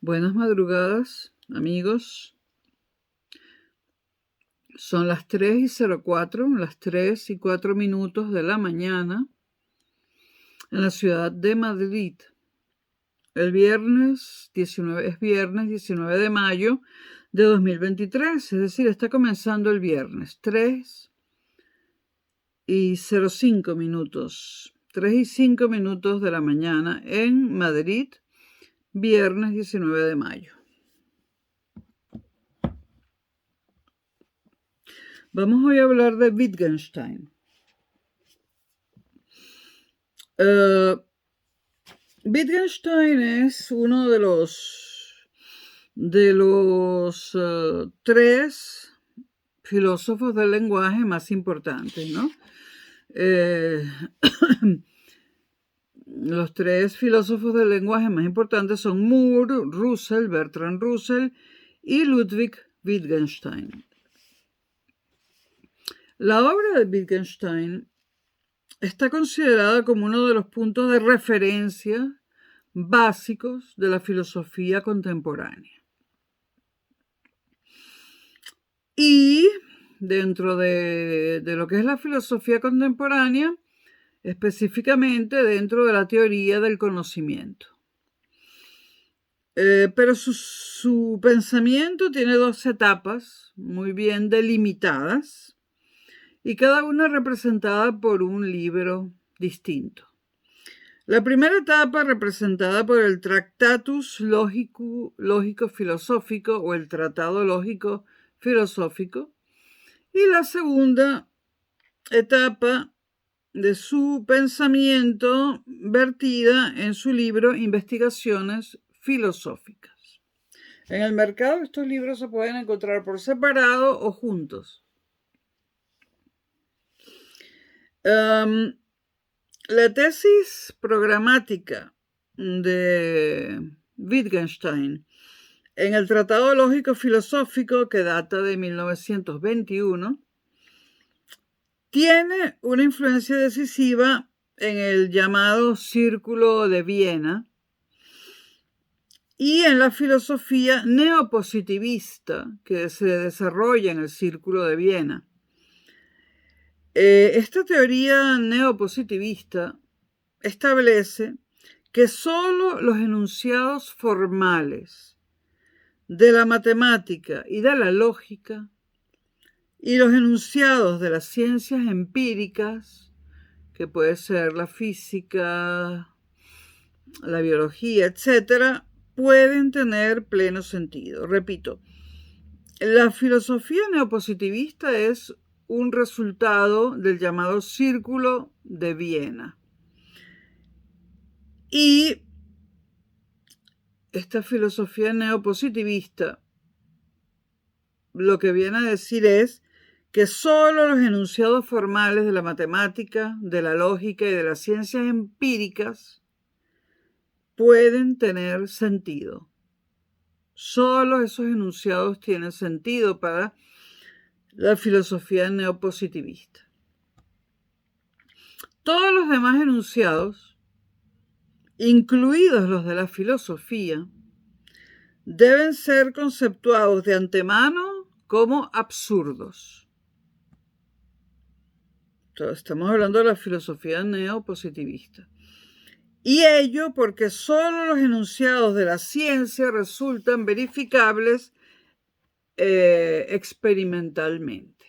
Buenas madrugadas, amigos. Son las 3:04, las 3:04 de la mañana en la ciudad de Madrid. Es viernes 19 de mayo de 2023, es decir, está comenzando el viernes, 3:05, 3:05 de la mañana en Madrid, viernes 19 de mayo. Vamos hoy a hablar de Wittgenstein. Wittgenstein es uno de los tres filósofos del lenguaje más importantes, ¿no? Los tres filósofos del lenguaje más importantes son Moore, Russell, Bertrand Russell y Ludwig Wittgenstein. La obra de Wittgenstein está considerada como uno de los puntos de referencia básicos de la filosofía contemporánea. Y dentro de lo que es la filosofía contemporánea, específicamente dentro de la teoría del conocimiento. Pero su pensamiento tiene dos etapas muy bien delimitadas y cada una representada por un libro distinto. La primera etapa representada por el Tractatus Lógico-Filosófico o el Tratado Lógico-Filosófico, y la segunda etapa de su pensamiento vertida en su libro Investigaciones Filosóficas. En el mercado estos libros se pueden encontrar por separado o juntos. La tesis programática de Wittgenstein en el Tratado Lógico-Filosófico, que data de 1921, tiene una influencia decisiva en el llamado Círculo de Viena y en la filosofía neopositivista que se desarrolla en el Círculo de Viena. Esta teoría neopositivista establece que solo los enunciados formales de la matemática y de la lógica y los enunciados de las ciencias empíricas, que puede ser la física, la biología, etc., pueden tener pleno sentido. Repito, la filosofía neopositivista es un resultado del llamado Círculo de Viena. Y esta filosofía neopositivista lo que viene a decir es que solo los enunciados formales de la matemática, de la lógica y de las ciencias empíricas pueden tener sentido. Solo esos enunciados tienen sentido para la filosofía neopositivista. Todos los demás enunciados, incluidos los de la filosofía, deben ser conceptuados de antemano como absurdos. Entonces, estamos hablando de la filosofía neopositivista. Y ello porque solo los enunciados de la ciencia resultan verificables experimentalmente.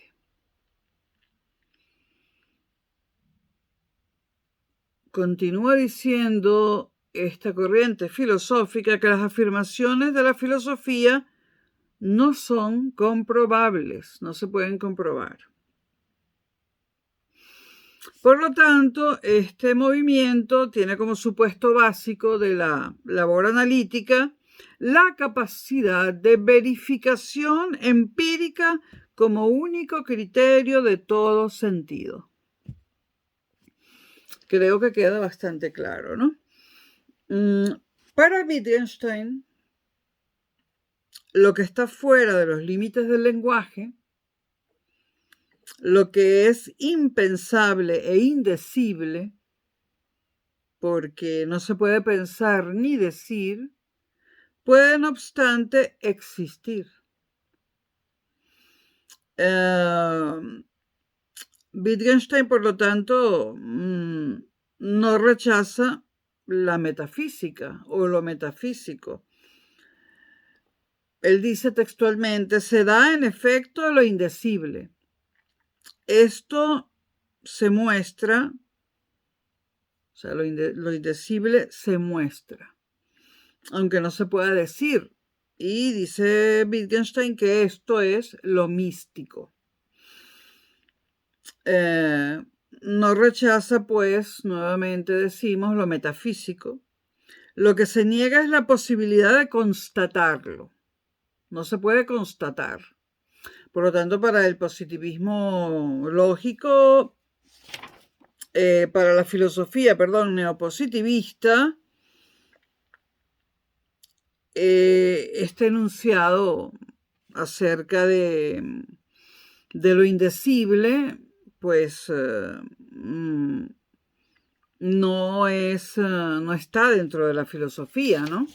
Continúa diciendo esta corriente filosófica que las afirmaciones de la filosofía no son comprobables, no se pueden comprobar. Por lo tanto, este movimiento tiene como supuesto básico de la labor analítica la capacidad de verificación empírica como único criterio de todo sentido. Creo que queda bastante claro, ¿no? Para Wittgenstein, lo que está fuera de los límites del lenguaje, lo que es impensable e indecible, porque no se puede pensar ni decir, puede no obstante existir. Wittgenstein, por lo tanto, no rechaza la metafísica o lo metafísico. Él dice textualmente, se da en efecto lo indecible. Esto se muestra, o sea, lo indecible se muestra, aunque no se pueda decir. Y dice Wittgenstein que esto es lo místico. No rechaza, pues, nuevamente decimos, lo metafísico. Lo que se niega es la posibilidad de constatarlo. No se puede constatar. Por lo tanto, para el positivismo lógico, para la filosofía, neopositivista, este enunciado acerca de lo indecible, pues no está dentro de la filosofía, ¿no?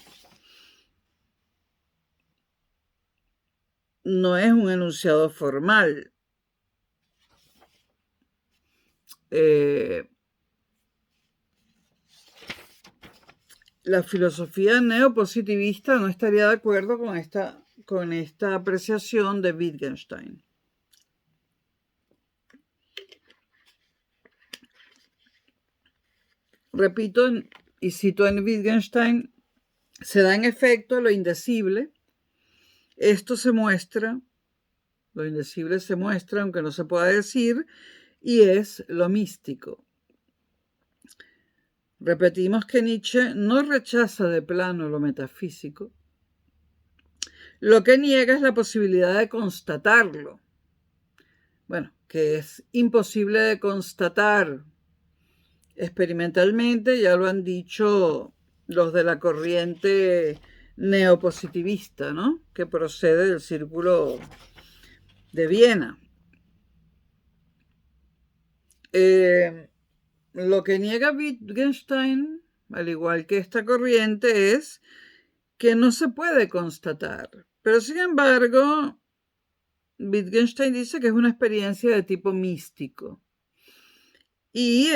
No es un enunciado formal. La filosofía neopositivista no estaría de acuerdo con esta apreciación de Wittgenstein. Repito y cito en Wittgenstein, se da en efecto lo indecible. Esto se muestra, lo indecible se muestra, aunque no se pueda decir, y es lo místico. Repetimos que Nietzsche no rechaza de plano lo metafísico. Lo que niega es la posibilidad de constatarlo. Bueno, que es imposible de constatar experimentalmente, ya lo han dicho los de la corriente neopositivista, ¿no? Que procede del Círculo de Viena. Lo que niega Wittgenstein, al igual que esta corriente, es que no se puede constatar. Pero sin embargo, Wittgenstein dice que es una experiencia de tipo místico. Y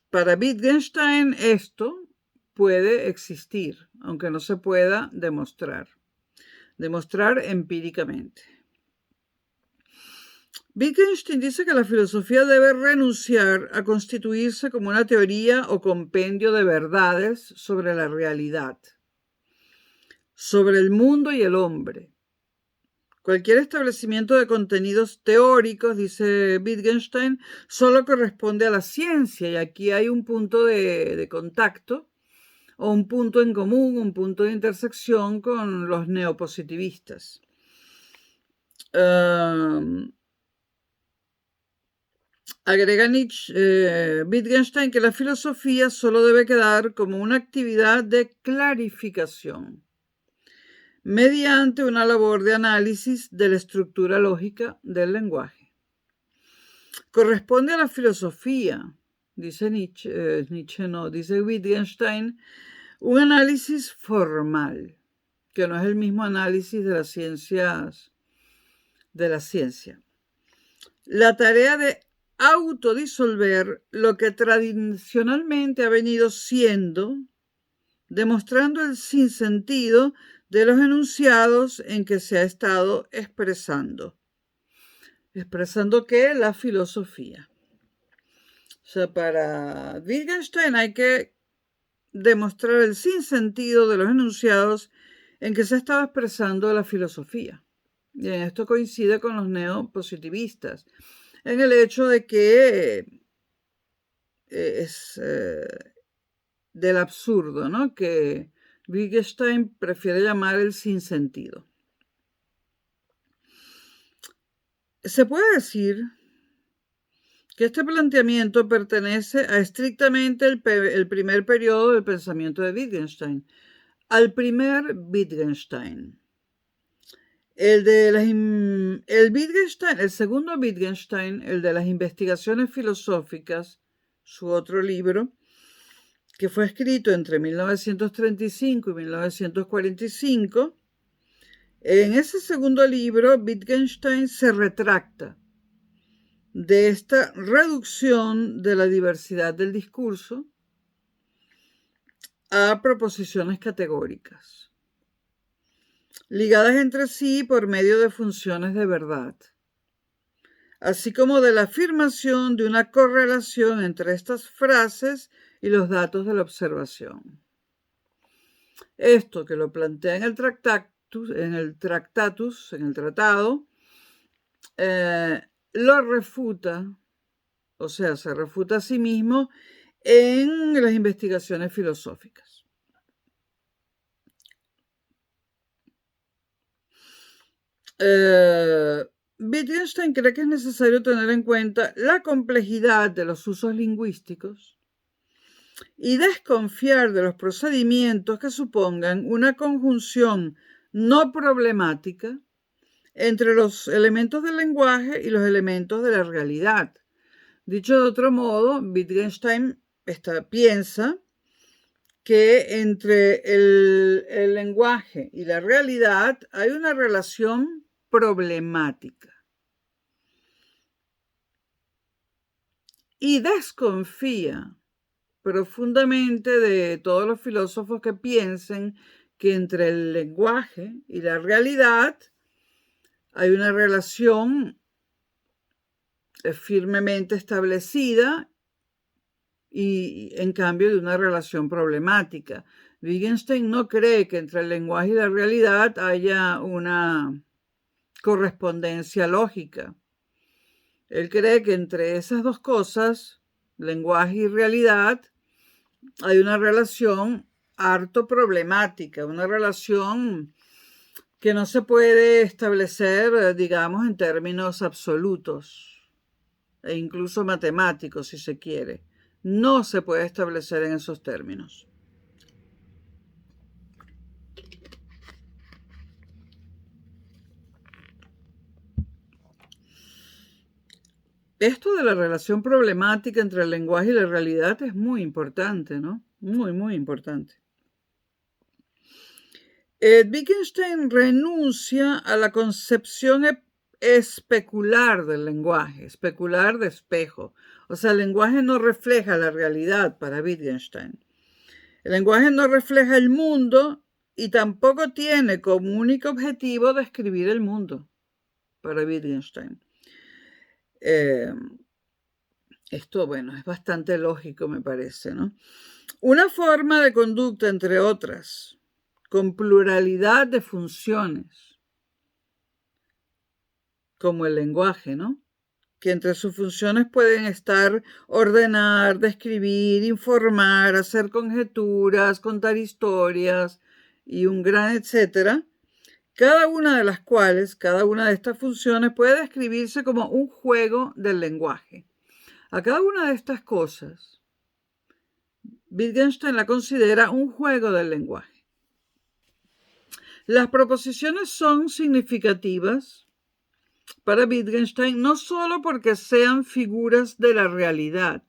para Wittgenstein esto puede existir, aunque no se pueda demostrar empíricamente. Wittgenstein dice que la filosofía debe renunciar a constituirse como una teoría o compendio de verdades sobre la realidad, sobre el mundo y el hombre. Cualquier establecimiento de contenidos teóricos, dice Wittgenstein, solo corresponde a la ciencia, y aquí hay un punto de contacto o un punto en común, un punto de intersección con los neopositivistas. Agrega Wittgenstein que la filosofía solo debe quedar como una actividad de clarificación mediante una labor de análisis de la estructura lógica del lenguaje. Corresponde a la filosofía, dice dice Wittgenstein, un análisis formal, que no es el mismo análisis de las ciencias, la tarea de autodisolver lo que tradicionalmente ha venido siendo, demostrando el sinsentido de los enunciados en que se ha estado expresando. ¿Expresando qué? La filosofía. O sea, para Wittgenstein hay que demostrar el sinsentido de los enunciados en que se ha estado expresando la filosofía. Y en esto coincide con los neopositivistas, en el hecho de que es del absurdo, ¿no? Que Wittgenstein prefiere llamar el sinsentido. Se puede decir que este planteamiento pertenece a estrictamente el primer periodo del pensamiento de Wittgenstein, al primer Wittgenstein. El segundo Wittgenstein, el de las investigaciones filosóficas, su otro libro, que fue escrito entre 1935 y 1945, en ese segundo libro Wittgenstein se retracta de esta reducción de la diversidad del discurso a proposiciones categóricas, ligadas entre sí por medio de funciones de verdad, así como de la afirmación de una correlación entre estas frases y los datos de la observación. Esto que lo plantea en el tratado, lo refuta, o sea, se refuta a sí mismo en las investigaciones filosóficas. Wittgenstein cree que es necesario tener en cuenta la complejidad de los usos lingüísticos y desconfiar de los procedimientos que supongan una conjunción no problemática entre los elementos del lenguaje y los elementos de la realidad. Dicho de otro modo, Wittgenstein piensa que entre el lenguaje y la realidad hay una relación problemática. Y desconfía profundamente de todos los filósofos que piensen que entre el lenguaje y la realidad hay una relación firmemente establecida y en cambio de una relación problemática. Wittgenstein no cree que entre el lenguaje y la realidad haya una correspondencia lógica. Él cree que entre esas dos cosas, lenguaje y realidad, hay una relación harto problemática, una relación que no se puede establecer, digamos, en términos absolutos e incluso matemáticos, si se quiere. No se puede establecer en esos términos. Esto de la relación problemática entre el lenguaje y la realidad es muy importante, ¿no? Muy, muy importante. Wittgenstein renuncia a la concepción especular del lenguaje, especular de espejo. O sea, el lenguaje no refleja la realidad para Wittgenstein. El lenguaje no refleja el mundo y tampoco tiene como único objetivo describir el mundo para Wittgenstein. Esto, bueno, es bastante lógico, me parece, ¿no? Una forma de conducta, entre otras, con pluralidad de funciones, como el lenguaje, ¿no? Que entre sus funciones pueden estar ordenar, describir, informar, hacer conjeturas, contar historias y un gran etcétera, cada una de las cuales, cada una de estas funciones puede describirse como un juego del lenguaje. A cada una de estas cosas, Wittgenstein la considera un juego del lenguaje. Las proposiciones son significativas para Wittgenstein no solo porque sean figuras de la realidad,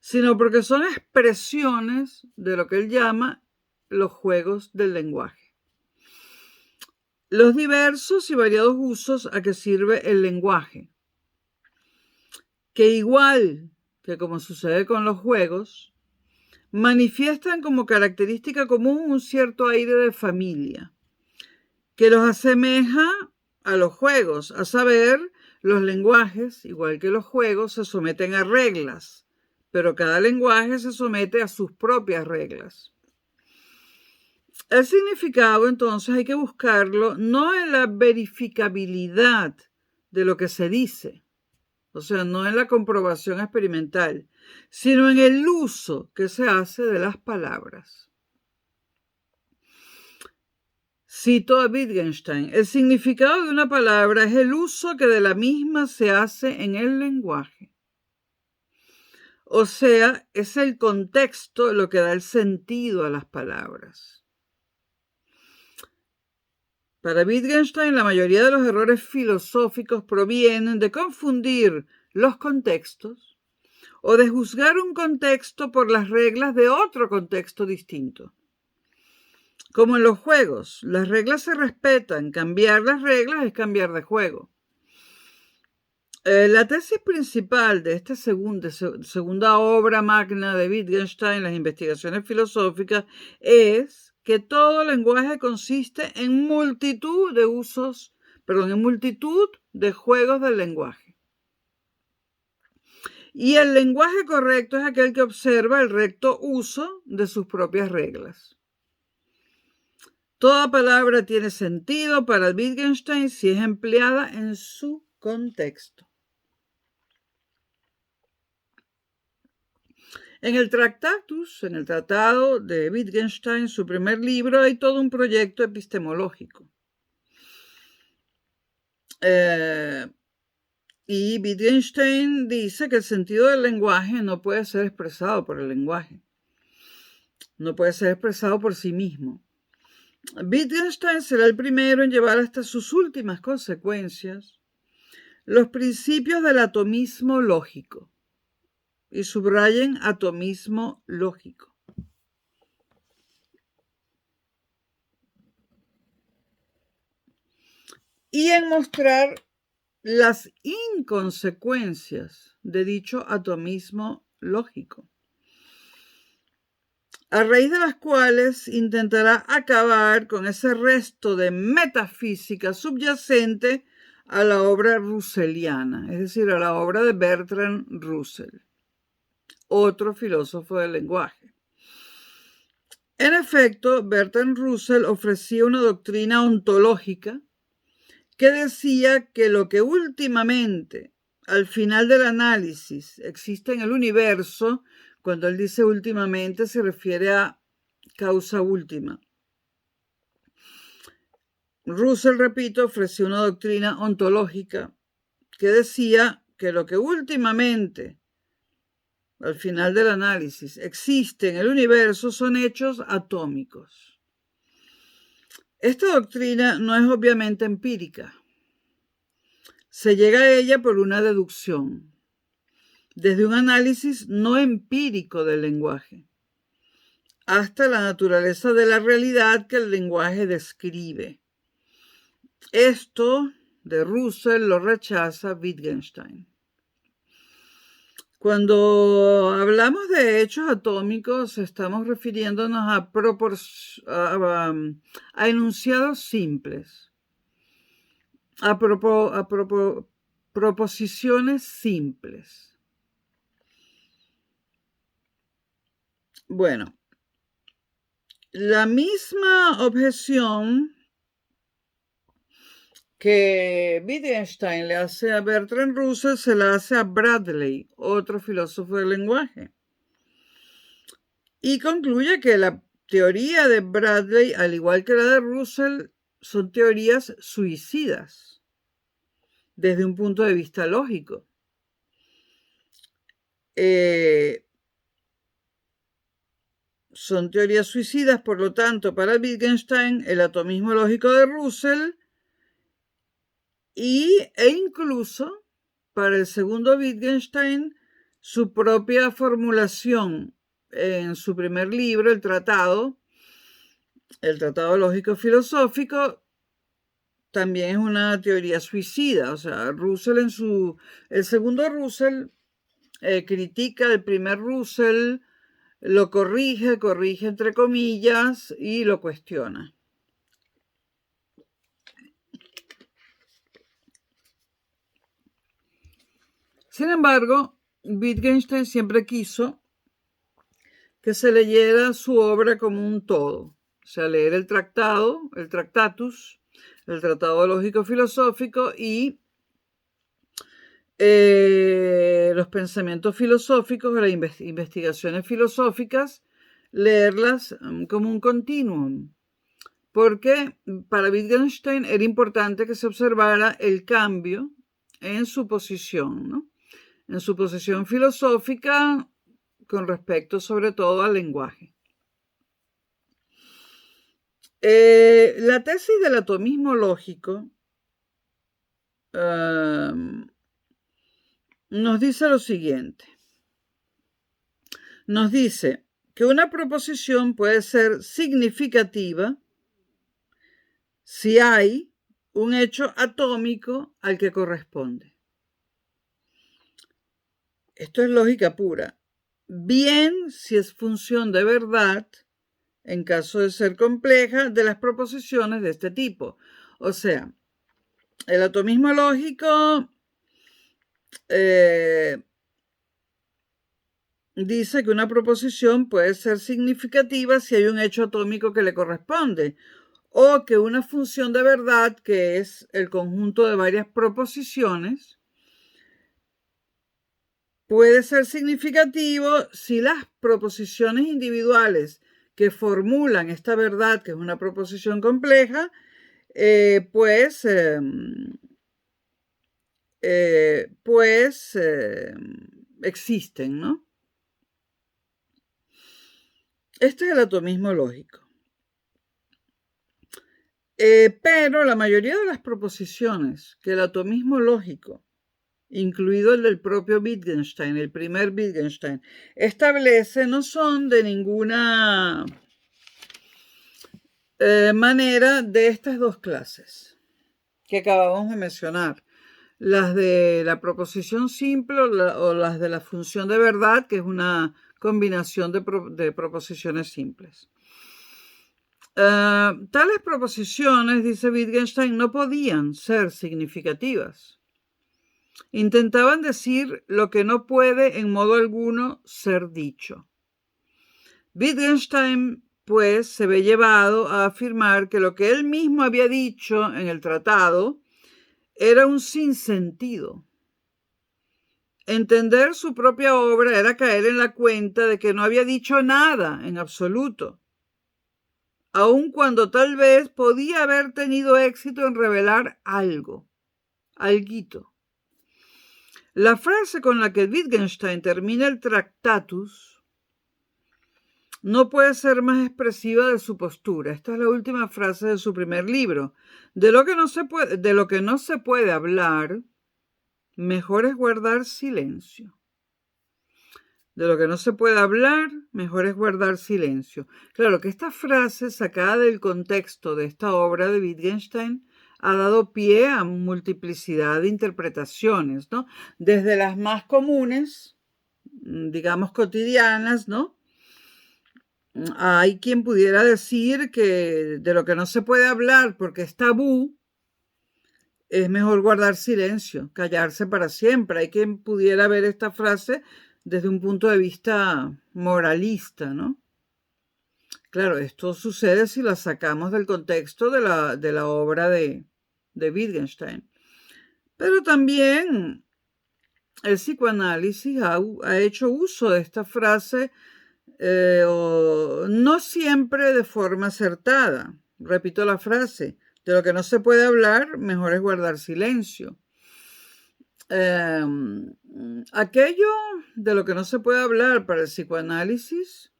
sino porque son expresiones de lo que él llama los juegos del lenguaje. Los diversos y variados usos a que sirve el lenguaje, que igual que como sucede con los juegos, manifiestan como característica común un cierto aire de familia, que los asemeja a los juegos, a saber, los lenguajes, igual que los juegos, se someten a reglas, pero cada lenguaje se somete a sus propias reglas. El significado, entonces, hay que buscarlo no en la verificabilidad de lo que se dice, o sea, no en la comprobación experimental, sino en el uso que se hace de las palabras. Cito a Wittgenstein: el significado de una palabra es el uso que de la misma se hace en el lenguaje. O sea, es el contexto lo que da el sentido a las palabras. Para Wittgenstein, la mayoría de los errores filosóficos provienen de confundir los contextos o de juzgar un contexto por las reglas de otro contexto distinto. Como en los juegos, las reglas se respetan, cambiar las reglas es cambiar de juego. La tesis principal de esta segunda obra magna de Wittgenstein, las investigaciones filosóficas, es que todo lenguaje consiste en multitud de juegos del lenguaje. Y el lenguaje correcto es aquel que observa el recto uso de sus propias reglas. Toda palabra tiene sentido para Wittgenstein si es empleada en su contexto. En el Tractatus, en el tratado de Wittgenstein, su primer libro, hay todo un proyecto epistemológico. Y Wittgenstein dice que el sentido del lenguaje no puede ser expresado por el lenguaje. No puede ser expresado por sí mismo. Wittgenstein será el primero en llevar hasta sus últimas consecuencias los principios del atomismo lógico. Y subrayen atomismo lógico. Y en mostrar las inconsecuencias de dicho atomismo lógico, a raíz de las cuales intentará acabar con ese resto de metafísica subyacente a la obra russelliana, es decir, a la obra de Bertrand Russell, otro filósofo del lenguaje. En efecto, Bertrand Russell ofrecía una doctrina ontológica que decía que lo que últimamente, al final del análisis, existe en el universo, cuando él dice últimamente se refiere a causa última. Russell, repito, ofreció una doctrina ontológica que decía que lo que últimamente, al final del análisis, existe en el universo son hechos atómicos. Esta doctrina no es obviamente empírica. Se llega a ella por una deducción, desde un análisis no empírico del lenguaje, hasta la naturaleza de la realidad que el lenguaje describe. Esto de Russell lo rechaza Wittgenstein. Cuando hablamos de hechos atómicos, estamos refiriéndonos a enunciados simples, a proposiciones simples. Bueno, la misma objeción que Wittgenstein le hace a Bertrand Russell se la hace a Bradley, otro filósofo del lenguaje. Y concluye que la teoría de Bradley, al igual que la de Russell, son teorías suicidas desde un punto de vista lógico. Son teorías suicidas, por lo tanto, para Wittgenstein, el atomismo lógico de Russell e incluso para el segundo Wittgenstein, su propia formulación en su primer libro, el Tratado Lógico Filosófico, también es una teoría suicida. O sea, Russell el segundo Russell critica el primer Russell, lo corrige entre comillas y lo cuestiona. Sin embargo, Wittgenstein siempre quiso que se leyera su obra como un todo. O sea, leer el Tractatus, el Tratado Lógico Filosófico y los pensamientos filosóficos, las investigaciones filosóficas, leerlas como un continuum. Porque para Wittgenstein era importante que se observara el cambio en su posición, ¿no? En su posición filosófica con respecto sobre todo al lenguaje. La tesis del atomismo lógico nos dice lo siguiente. nos dice que una proposición puede ser significativa si hay un hecho atómico al que corresponde. Esto es lógica pura. Bien si es función de verdad, en caso de ser compleja, de las proposiciones de este tipo. O sea, el atomismo lógico dice que una proposición puede ser significativa si hay un hecho atómico que le corresponde, o que una función de verdad, que es el conjunto de varias proposiciones, puede ser significativo si las proposiciones individuales que formulan esta verdad, que es una proposición compleja, existen, ¿no? Este es el atomismo lógico. Pero la mayoría de las proposiciones que el atomismo lógico, incluido el del propio Wittgenstein, el primer Wittgenstein, establece, no son de ninguna manera de estas dos clases que acabamos de mencionar. Las de la proposición simple o las de la función de verdad, que es una combinación de proposiciones simples. Tales proposiciones, dice Wittgenstein, no podían ser significativas. Intentaban decir lo que no puede en modo alguno ser dicho. Wittgenstein, pues, se ve llevado a afirmar que lo que él mismo había dicho en el tratado era un sinsentido. Entender su propia obra era caer en la cuenta de que no había dicho nada en absoluto, aun cuando tal vez podía haber tenido éxito en revelar algo, alguito. La frase con la que Wittgenstein termina el Tractatus no puede ser más expresiva de su postura. Esta es la última frase de su primer libro. De lo que no se puede hablar, mejor es guardar silencio. De lo que no se puede hablar, mejor es guardar silencio. Claro que esta frase, sacada del contexto de esta obra de Wittgenstein, ha dado pie a multiplicidad de interpretaciones, ¿no? Desde las más comunes, digamos cotidianas, ¿no? Hay quien pudiera decir que de lo que no se puede hablar porque es tabú, es mejor guardar silencio, callarse para siempre. Hay quien pudiera ver esta frase desde un punto de vista moralista, ¿no? Claro, esto sucede si la sacamos del contexto de la obra de Wittgenstein. Pero también el psicoanálisis ha hecho uso de esta frase, no siempre de forma acertada. Repito la frase, de lo que no se puede hablar, mejor es guardar silencio. Aquello de lo que no se puede hablar para el psicoanálisis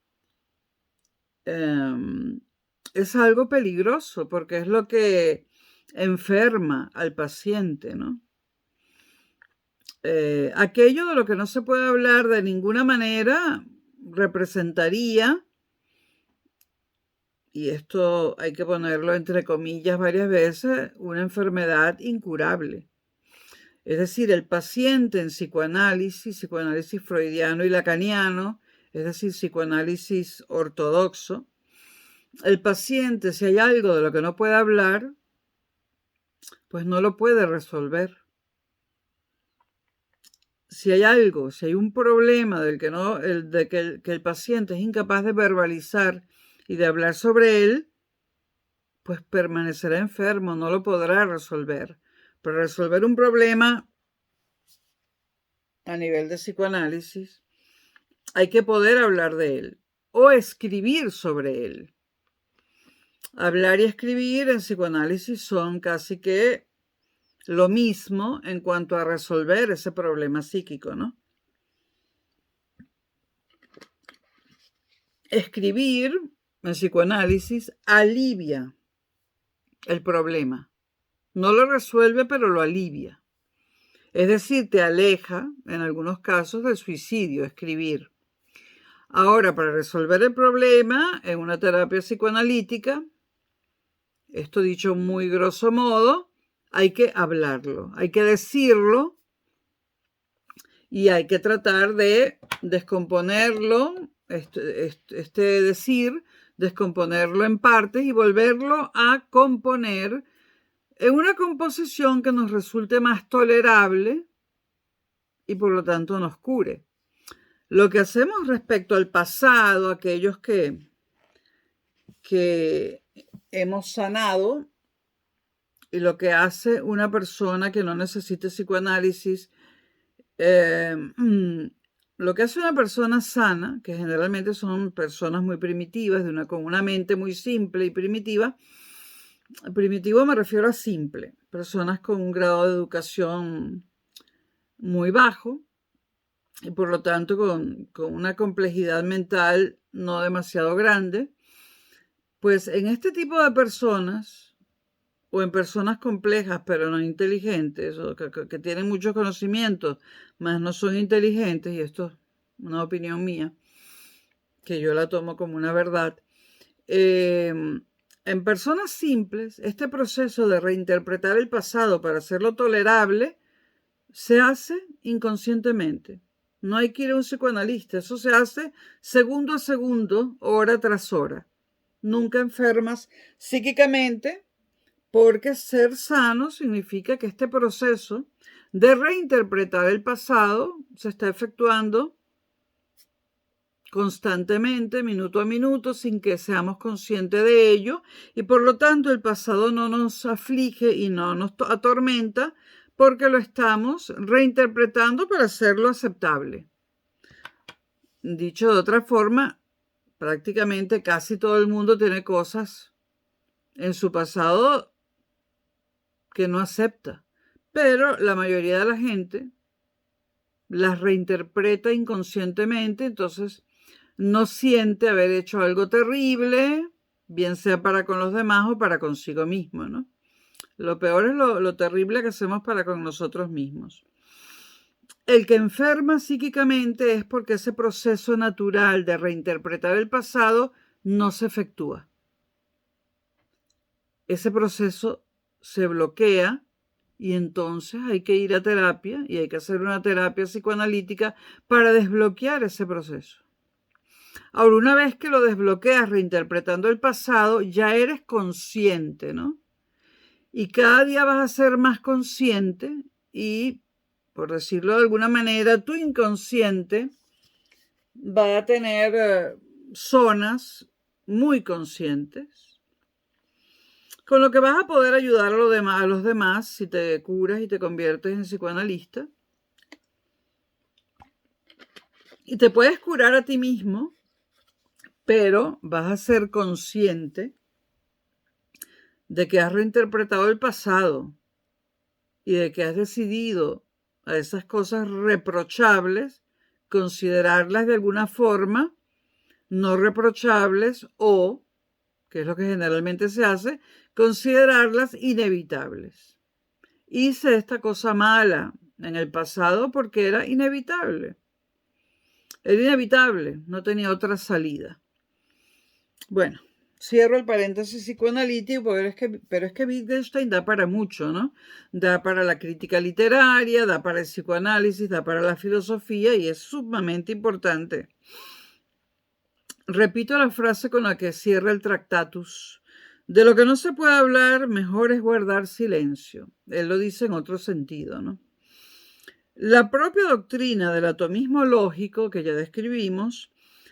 es algo peligroso porque es lo que enferma al paciente, ¿no? Aquello de lo que no se puede hablar de ninguna manera representaría, y esto hay que ponerlo entre comillas varias veces, una enfermedad incurable. Es decir, el paciente en psicoanálisis freudiano y lacaniano, es decir, psicoanálisis ortodoxo, el paciente, si hay algo de lo que no puede hablar, pues no lo puede resolver. Si hay algo, si hay un problema que el paciente es incapaz de verbalizar y de hablar sobre él, pues permanecerá enfermo, no lo podrá resolver. Para resolver un problema a nivel de psicoanálisis, hay que poder hablar de él o escribir sobre él. Hablar y escribir en psicoanálisis son casi que lo mismo en cuanto a resolver ese problema psíquico, ¿no? Escribir en psicoanálisis alivia el problema. No lo resuelve, pero lo alivia. Es decir, te aleja, en algunos casos, del suicidio, escribir. Ahora, para resolver el problema en una terapia psicoanalítica, esto dicho muy grosso modo, hay que hablarlo, hay que decirlo y hay que tratar de descomponerlo, descomponerlo en partes y volverlo a componer en una composición que nos resulte más tolerable y por lo tanto nos cure. Lo que hacemos respecto al pasado, aquellos que hemos sanado, y lo que hace una persona que no necesite psicoanálisis, lo que hace una persona sana, que generalmente son personas muy primitivas, con una mente muy simple y primitiva. Primitivo me refiero a simple, personas con un grado de educación muy bajo y por lo tanto con una complejidad mental no demasiado grande. Pues en este tipo de personas, o en personas complejas pero no inteligentes, o que tienen muchos conocimientos, mas no son inteligentes, y esto es una opinión mía, que yo la tomo como una verdad, en personas simples, este proceso de reinterpretar el pasado para hacerlo tolerable se hace inconscientemente. No hay que ir a un psicoanalista, eso se hace segundo a segundo, hora tras hora. Nunca enfermas psíquicamente, porque ser sano significa que este proceso de reinterpretar el pasado se está efectuando constantemente, minuto a minuto, sin que seamos conscientes de ello, y por lo tanto el pasado no nos aflige y no nos atormenta porque lo estamos reinterpretando para hacerlo aceptable. Dicho de otra forma, prácticamente casi todo el mundo tiene cosas en su pasado que no acepta, pero la mayoría de la gente las reinterpreta inconscientemente, entonces no siente haber hecho algo terrible, bien sea para con los demás o para consigo mismo, ¿no? Lo peor es lo terrible que hacemos para con nosotros mismos. El que enferma psíquicamente es porque ese proceso natural de reinterpretar el pasado no se efectúa. Ese proceso se bloquea y entonces hay que ir a terapia y hay que hacer una terapia psicoanalítica para desbloquear ese proceso. Ahora, una vez que lo desbloqueas reinterpretando el pasado, ya eres consciente, ¿no? Y cada día vas a ser más consciente y, por decirlo de alguna manera, tu inconsciente va a tener zonas muy conscientes, con lo que vas a poder ayudar a los demás si te curas y te conviertes en psicoanalista. Y te puedes curar a ti mismo, pero vas a ser consciente de que has reinterpretado el pasado y de que has decidido a esas cosas reprochables considerarlas de alguna forma no reprochables o, que es lo que generalmente se hace, considerarlas inevitables. Hice esta cosa mala en el pasado porque era inevitable. Era inevitable, no tenía otra salida. Bueno, cierro el paréntesis psicoanalítico, pero es que Wittgenstein da para mucho, ¿no? Da para la crítica literaria, da para el psicoanálisis, da para la filosofía y es sumamente importante. Repito la frase con la que cierra el Tractatus. De lo que no se puede hablar, mejor es guardar silencio. Él lo dice en otro sentido, ¿no? La propia doctrina del atomismo lógico que ya describimos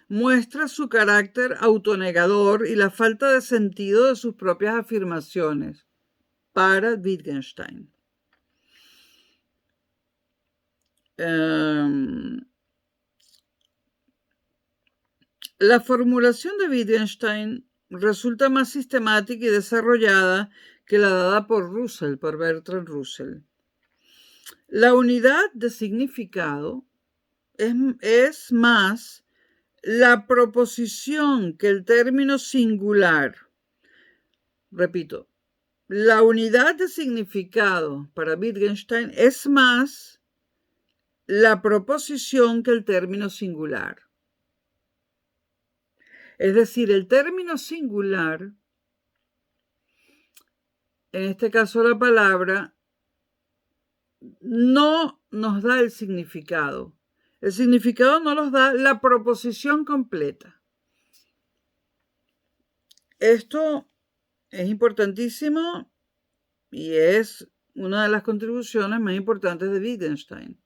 muestra su carácter autonegador y la falta de sentido de sus propias afirmaciones para Wittgenstein. La formulación de Wittgenstein resulta más sistemática y desarrollada que la dada por Bertrand Russell. La unidad de significado es más la proposición que el término singular. Repito, la unidad de significado para Wittgenstein es más la proposición que el término singular. Es decir, el término singular, en este caso la palabra, no nos da el significado. El significado nos los da la proposición completa. Esto es importantísimo y es una de las contribuciones más importantes de Wittgenstein.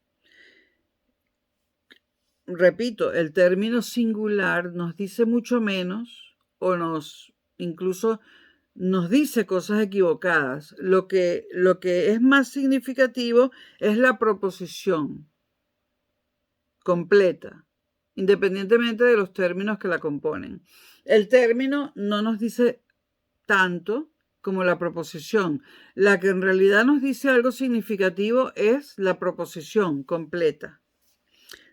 Repito, el término singular nos dice mucho menos o incluso nos dice cosas equivocadas. Lo que es más significativo es la proposición completa, independientemente de los términos que la componen. El término no nos dice tanto como la proposición. La que en realidad nos dice algo significativo es la proposición completa,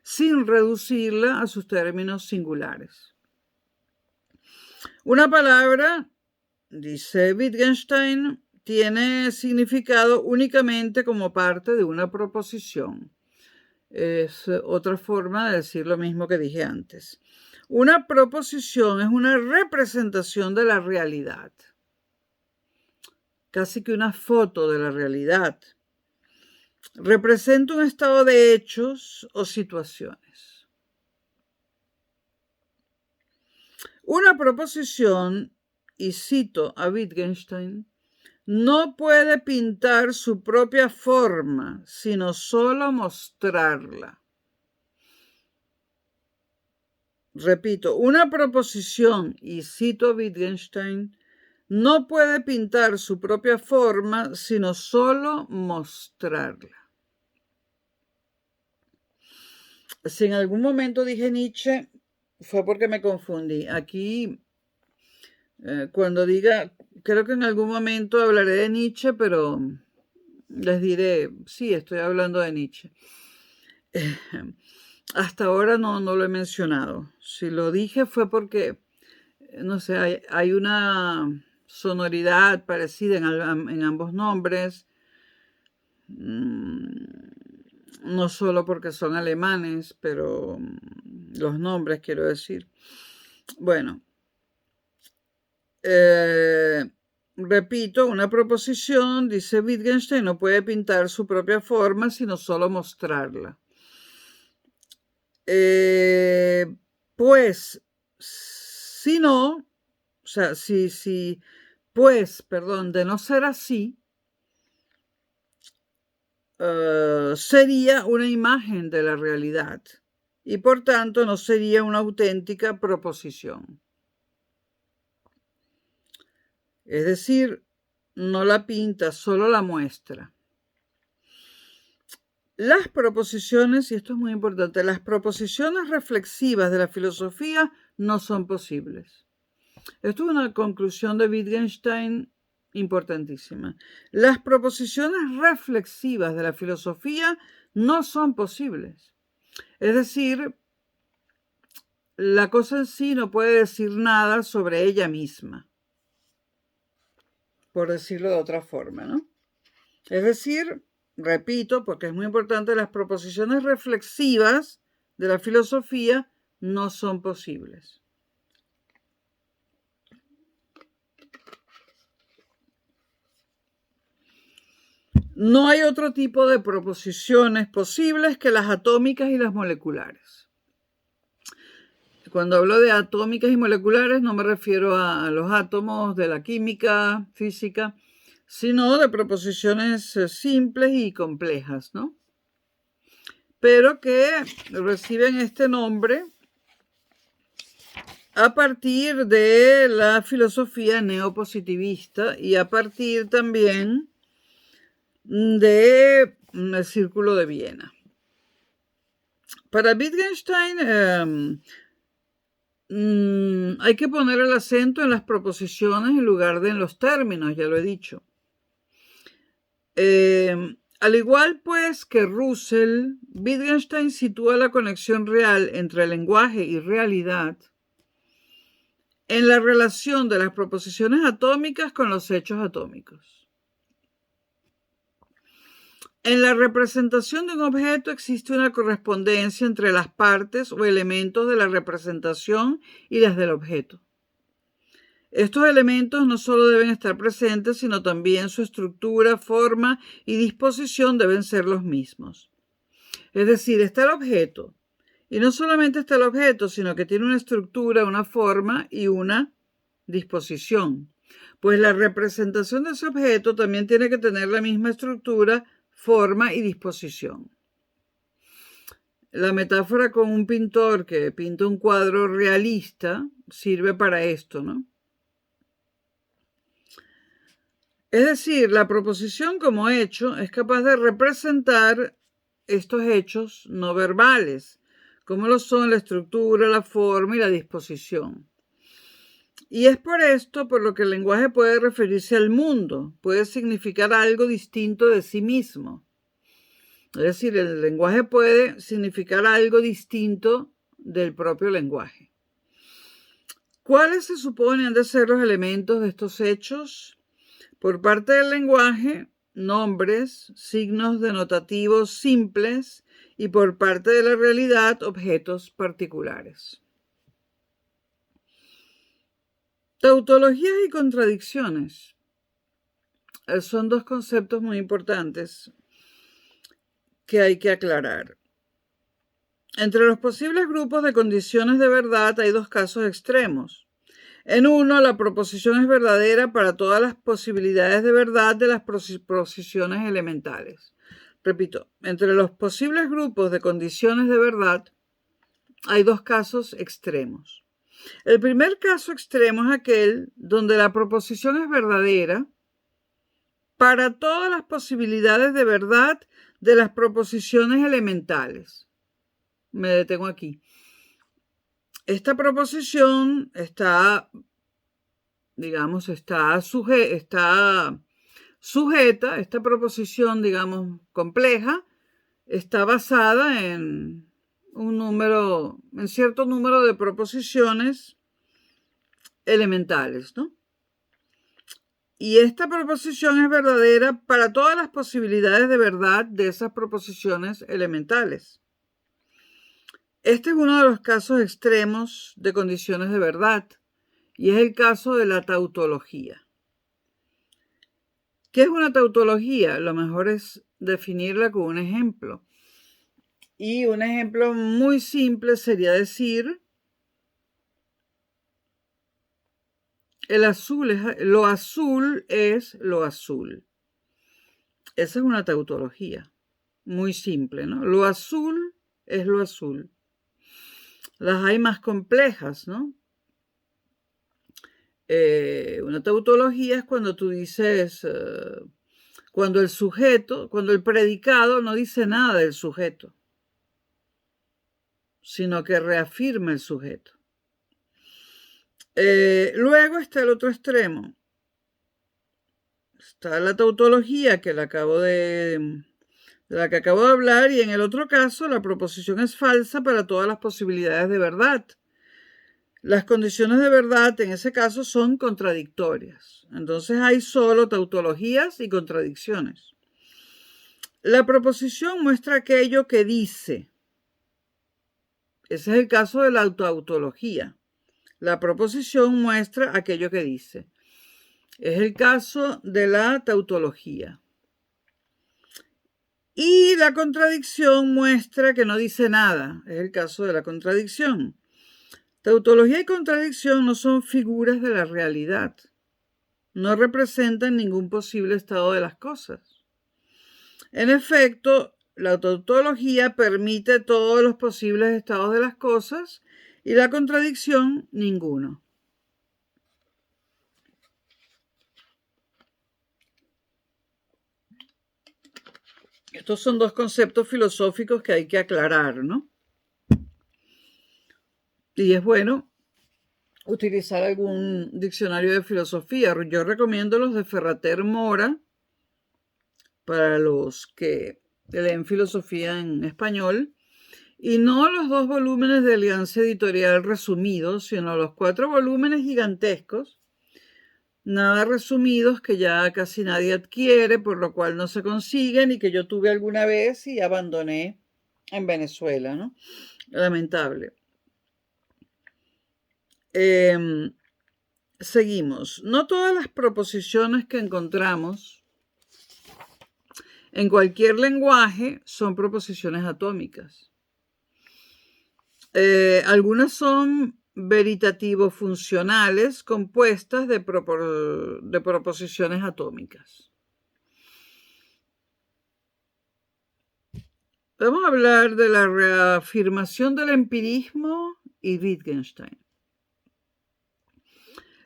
sin reducirla a sus términos singulares. Una palabra, dice Wittgenstein, tiene significado únicamente como parte de una proposición. Es otra forma de decir lo mismo que dije antes. Una proposición es una representación de la realidad, casi que una foto de la realidad. Representa un estado de hechos o situaciones. Una proposición, y cito a Wittgenstein, no puede pintar su propia forma, sino solo mostrarla. Repito, una proposición, y cito a Wittgenstein, no puede pintar su propia forma, sino solo mostrarla. Si en algún momento dije Nietzsche, fue porque me confundí. Aquí, cuando diga, creo que en algún momento hablaré de Nietzsche, pero les diré, sí, estoy hablando de Nietzsche. Hasta ahora no lo he mencionado. Si lo dije fue porque, no sé, hay una sonoridad parecida en ambos nombres. No solo porque son alemanes, pero los nombres quiero decir. Bueno, repito, una proposición, dice Wittgenstein, no puede pintar su propia forma, sino solo mostrarla. Pues, si no, o sea, de no ser así, sería una imagen de la realidad y por tanto no sería una auténtica proposición. Es decir, no la pinta, solo la muestra. Las proposiciones, y esto es muy importante, las proposiciones reflexivas de la filosofía no son posibles. Esto es una conclusión de Wittgenstein importantísima. Las proposiciones reflexivas de la filosofía no son posibles. Es decir, la cosa en sí no puede decir nada sobre ella misma, por decirlo de otra forma, ¿no? Es decir, repito, porque es muy importante, las proposiciones reflexivas de la filosofía no son posibles. No hay otro tipo de proposiciones posibles que las atómicas y las moleculares. Cuando hablo de atómicas y moleculares no me refiero a los átomos de la química, física, sino de proposiciones simples y complejas, ¿no? Pero que reciben este nombre a partir de la filosofía neopositivista y a partir también del Círculo de Viena. Para Wittgenstein hay que poner el acento en las proposiciones en lugar de en los términos, ya lo he dicho. Al igual pues que Russell, Wittgenstein sitúa la conexión real entre lenguaje y realidad en la relación de las proposiciones atómicas con los hechos atómicos. En la representación de un objeto existe una correspondencia entre las partes o elementos de la representación y las del objeto. Estos elementos no solo deben estar presentes, sino también su estructura, forma y disposición deben ser los mismos. Es decir, está el objeto. Y no solamente está el objeto, sino que tiene una estructura, una forma y una disposición. Pues la representación de ese objeto también tiene que tener la misma estructura, forma y disposición. La metáfora con un pintor que pinta un cuadro realista sirve para esto, ¿no? Es decir, la proposición como hecho es capaz de representar estos hechos no verbales, como lo son la estructura, la forma y la disposición. Y es por esto por lo que el lenguaje puede referirse al mundo, puede significar algo distinto de sí mismo. Es decir, el lenguaje puede significar algo distinto del propio lenguaje. ¿Cuáles se suponen de ser los elementos de estos hechos? Por parte del lenguaje, nombres, signos denotativos simples y por parte de la realidad, objetos particulares. Tautologías y contradicciones son dos conceptos muy importantes que hay que aclarar. Entre los posibles grupos de condiciones de verdad hay dos casos extremos. En uno, la proposición es verdadera para todas las posibilidades de verdad de las proposiciones elementales. Repito, entre los posibles grupos de condiciones de verdad hay dos casos extremos. El primer caso extremo es aquel donde la proposición es verdadera para todas las posibilidades de verdad de las proposiciones elementales. Me detengo aquí. Esta proposición está sujeta, esta proposición, compleja, está basada en cierto número de proposiciones elementales, ¿no? Y esta proposición es verdadera para todas las posibilidades de verdad de esas proposiciones elementales. Este es uno de los casos extremos de condiciones de verdad, y es el caso de la tautología. ¿Qué es una tautología? Lo mejor es definirla con un ejemplo. Y un ejemplo muy simple sería decir, lo azul es lo azul. Esa es una tautología, muy simple, ¿no? Lo azul es lo azul. Las hay más complejas, ¿no? Una tautología es cuando tú dices, cuando el predicado no dice nada del sujeto, sino que reafirma el sujeto. Luego está el otro extremo. Está la tautología de la que acabo de hablar, y en el otro caso la proposición es falsa para todas las posibilidades de verdad. Las condiciones de verdad en ese caso son contradictorias. Entonces hay solo tautologías y contradicciones. La proposición muestra aquello que dice. Ese es el caso de la tautología. La proposición muestra aquello que dice. Es el caso de la tautología. Y la contradicción muestra que no dice nada. Es el caso de la contradicción. Tautología y contradicción no son figuras de la realidad. No representan ningún posible estado de las cosas. En efecto, la tautología permite todos los posibles estados de las cosas y la contradicción ninguno. Estos son dos conceptos filosóficos que hay que aclarar, ¿no? Y es bueno utilizar algún diccionario de filosofía. Yo recomiendo los de Ferrater Mora para los que leen filosofía en español, y no los 2 volúmenes de Alianza Editorial resumidos, sino los 4 volúmenes gigantescos nada resumidos que ya casi nadie adquiere, por lo cual no se consiguen y que yo tuve alguna vez y abandoné en Venezuela, ¿no? Lamentable. Seguimos. No todas las proposiciones que encontramos en cualquier lenguaje son proposiciones atómicas. Algunas son veritativo-funcionales compuestas de proposiciones atómicas. Vamos a hablar de la reafirmación del empirismo y Wittgenstein.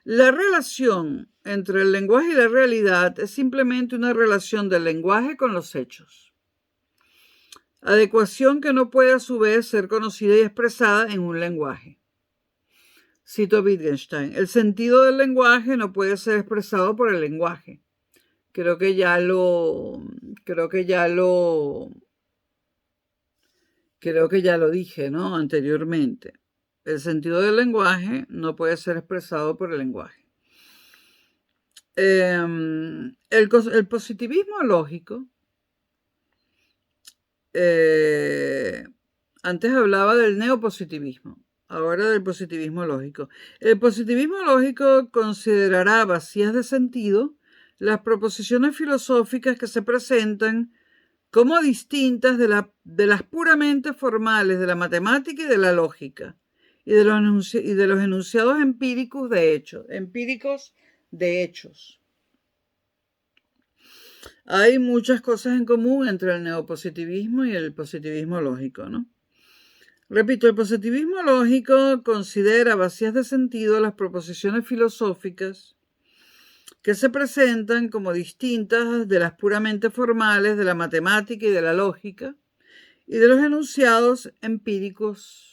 La relación entre el lenguaje y la realidad es simplemente una relación del lenguaje con los hechos. Adecuación que no puede a su vez ser conocida y expresada en un lenguaje. Cito Wittgenstein: el sentido del lenguaje no puede ser expresado por el lenguaje. Creo que ya lo dije, ¿no? Anteriormente. El sentido del lenguaje no puede ser expresado por el lenguaje. El positivismo lógico, antes hablaba del neopositivismo, ahora del positivismo lógico. El positivismo lógico considerará vacías de sentido las proposiciones filosóficas que se presentan como distintas de las puramente formales de la matemática y de la lógica, y de los enunciados empíricos de hechos. Hay muchas cosas en común entre el neopositivismo y el positivismo lógico, ¿no? Repito, el positivismo lógico considera vacías de sentido las proposiciones filosóficas que se presentan como distintas de las puramente formales de la matemática y de la lógica, y de los enunciados empíricos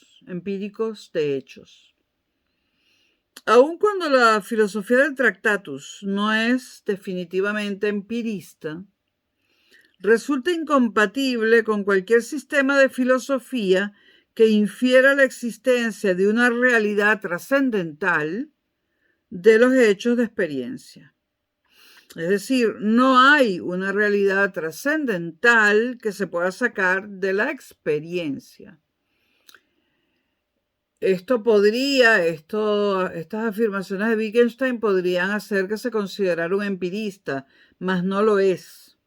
de hechos. Aun cuando la filosofía del Tractatus no es definitivamente empirista, resulta incompatible con cualquier sistema de filosofía que infiera la existencia de una realidad trascendental de los hechos de experiencia. Es decir, no hay una realidad trascendental que se pueda sacar de la experiencia. Estas afirmaciones de Wittgenstein podrían hacer que se considerara un empirista, mas no lo es.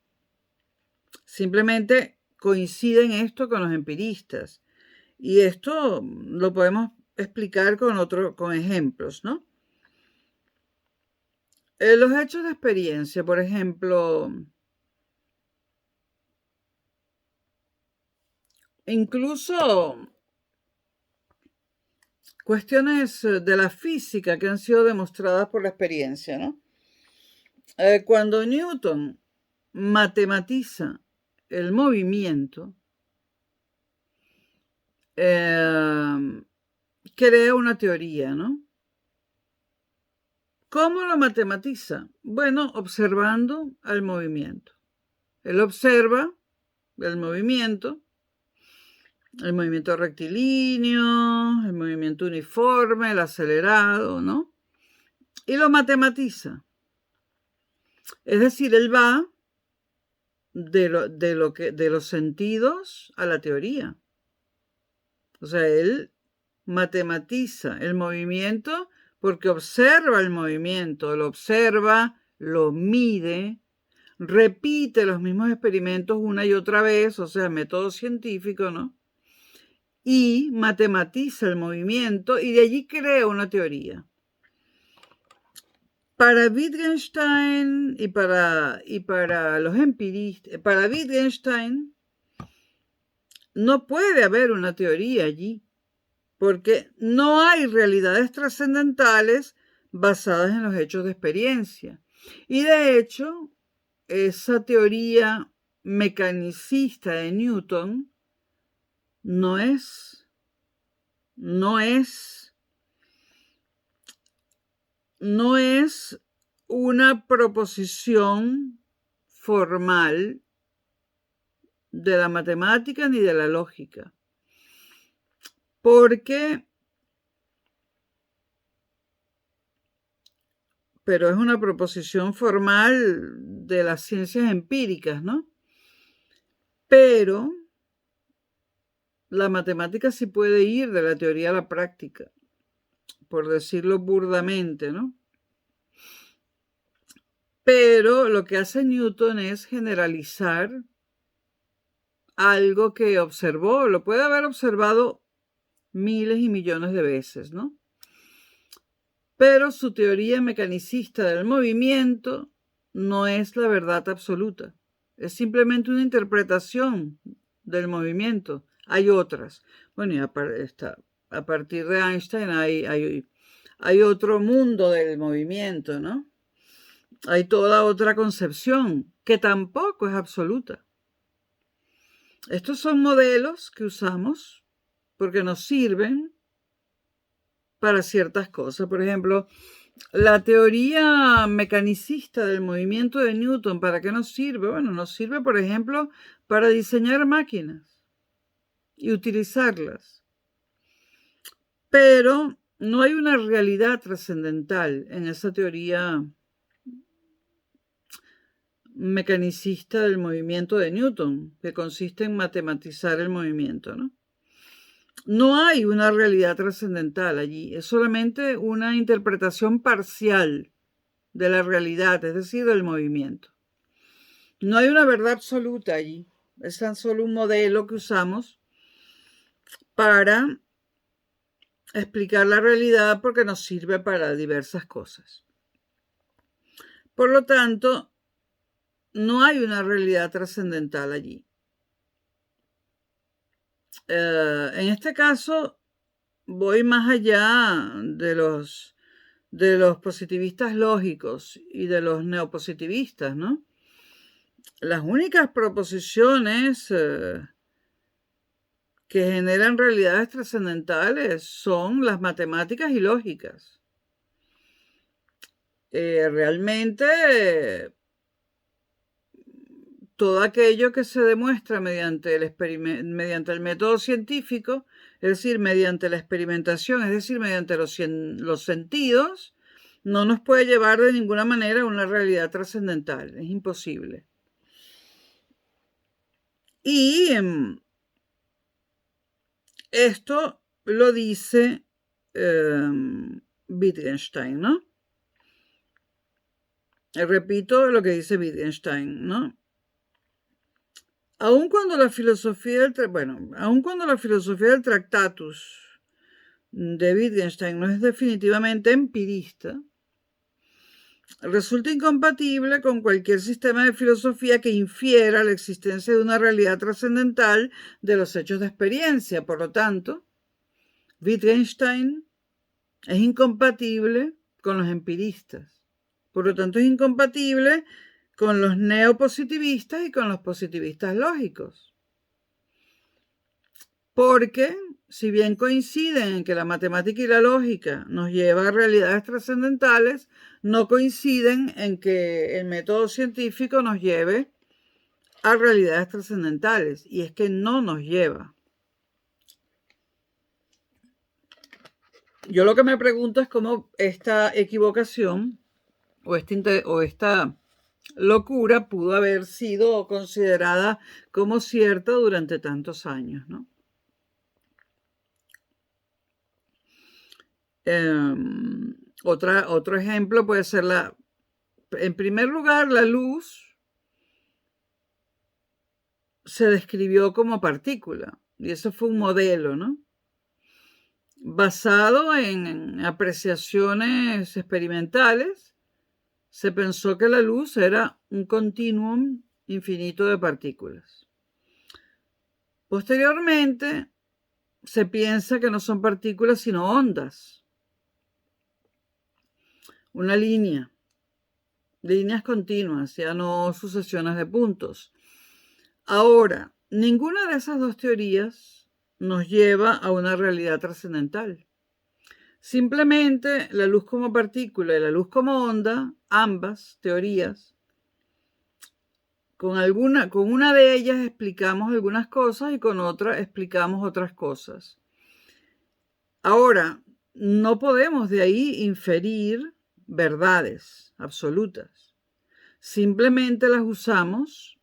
Simplemente coinciden esto con los empiristas. Y esto lo podemos explicar con ejemplos, ¿no? Los hechos de experiencia, por ejemplo, incluso cuestiones de la física que han sido demostradas por la experiencia, ¿no? Cuando Newton matematiza el movimiento, crea una teoría, ¿no? ¿Cómo lo matematiza? Bueno, observando el movimiento. Él observa el movimiento rectilíneo, el movimiento uniforme, el acelerado, ¿no? Y lo matematiza. Es decir, él va de los sentidos a la teoría. O sea, él matematiza el movimiento porque observa el movimiento, lo observa, lo mide, repite los mismos experimentos una y otra vez, o sea, método científico, ¿no? Y matematiza el movimiento y de allí crea una teoría. Para Wittgenstein y para los empiristas, para Wittgenstein no puede haber una teoría allí, porque no hay realidades trascendentales basadas en los hechos de experiencia. Y de hecho, esa teoría mecanicista de Newton no es una proposición formal de la matemática ni de la lógica, pero es una proposición formal de las ciencias empíricas, ¿no? Pero la matemática sí puede ir de la teoría a la práctica, por decirlo burdamente, ¿no? Pero lo que hace Newton es generalizar algo que observó, lo puede haber observado miles y millones de veces, ¿no? Pero su teoría mecanicista del movimiento no es la verdad absoluta, es simplemente una interpretación del movimiento. Hay otras. Bueno, y a partir de Einstein hay otro mundo del movimiento, ¿no? Hay toda otra concepción que tampoco es absoluta. Estos son modelos que usamos porque nos sirven para ciertas cosas. Por ejemplo, la teoría mecanicista del movimiento de Newton, ¿para qué nos sirve? Bueno, nos sirve, por ejemplo, para diseñar máquinas y utilizarlas. Pero no hay una realidad trascendental en esa teoría mecanicista del movimiento de Newton, que consiste en matematizar el movimiento, ¿no? No hay una realidad trascendental allí, es solamente una interpretación parcial de la realidad, es decir, del movimiento. No hay una verdad absoluta allí, es tan solo un modelo que usamos para explicar la realidad porque nos sirve para diversas cosas. Por lo tanto, no hay una realidad trascendental allí. En este caso, voy más allá de los positivistas lógicos y de los neopositivistas, ¿no? Las únicas proposiciones que generan realidades trascendentales son las matemáticas y lógicas. Realmente todo aquello que se demuestra mediante el método científico, es decir, mediante la experimentación, es decir, mediante los sentidos, no nos puede llevar de ninguna manera a una realidad trascendental. Es imposible. Y esto lo dice Wittgenstein, ¿no? Repito lo que dice Wittgenstein, ¿no? Aun cuando la filosofía del Tractatus de Wittgenstein no es definitivamente empirista, resulta incompatible con cualquier sistema de filosofía que infiera la existencia de una realidad trascendental de los hechos de experiencia. Por lo tanto, Wittgenstein es incompatible con los empiristas. Por lo tanto, es incompatible con los neopositivistas y con los positivistas lógicos. Porque, si bien coinciden en que la matemática y la lógica nos llevan a realidades trascendentales, no coinciden en que el método científico nos lleve a realidades trascendentales. Y es que no nos lleva. Yo lo que me pregunto es cómo esta equivocación o esta locura pudo haber sido considerada como cierta durante tantos años, ¿no? Otro ejemplo puede ser en primer lugar, la luz se describió como partícula y eso fue un modelo, ¿no? Basado en apreciaciones experimentales, se pensó que la luz era un continuum infinito de partículas. Posteriormente, se piensa que no son partículas sino ondas. Una línea, líneas continuas, ya no sucesiones de puntos. Ahora, ninguna de esas dos teorías nos lleva a una realidad trascendental. Simplemente la luz como partícula y la luz como onda, ambas teorías, con una de ellas explicamos algunas cosas y con otra explicamos otras cosas. Ahora, no podemos de ahí inferir verdades absolutas. Simplemente las usamos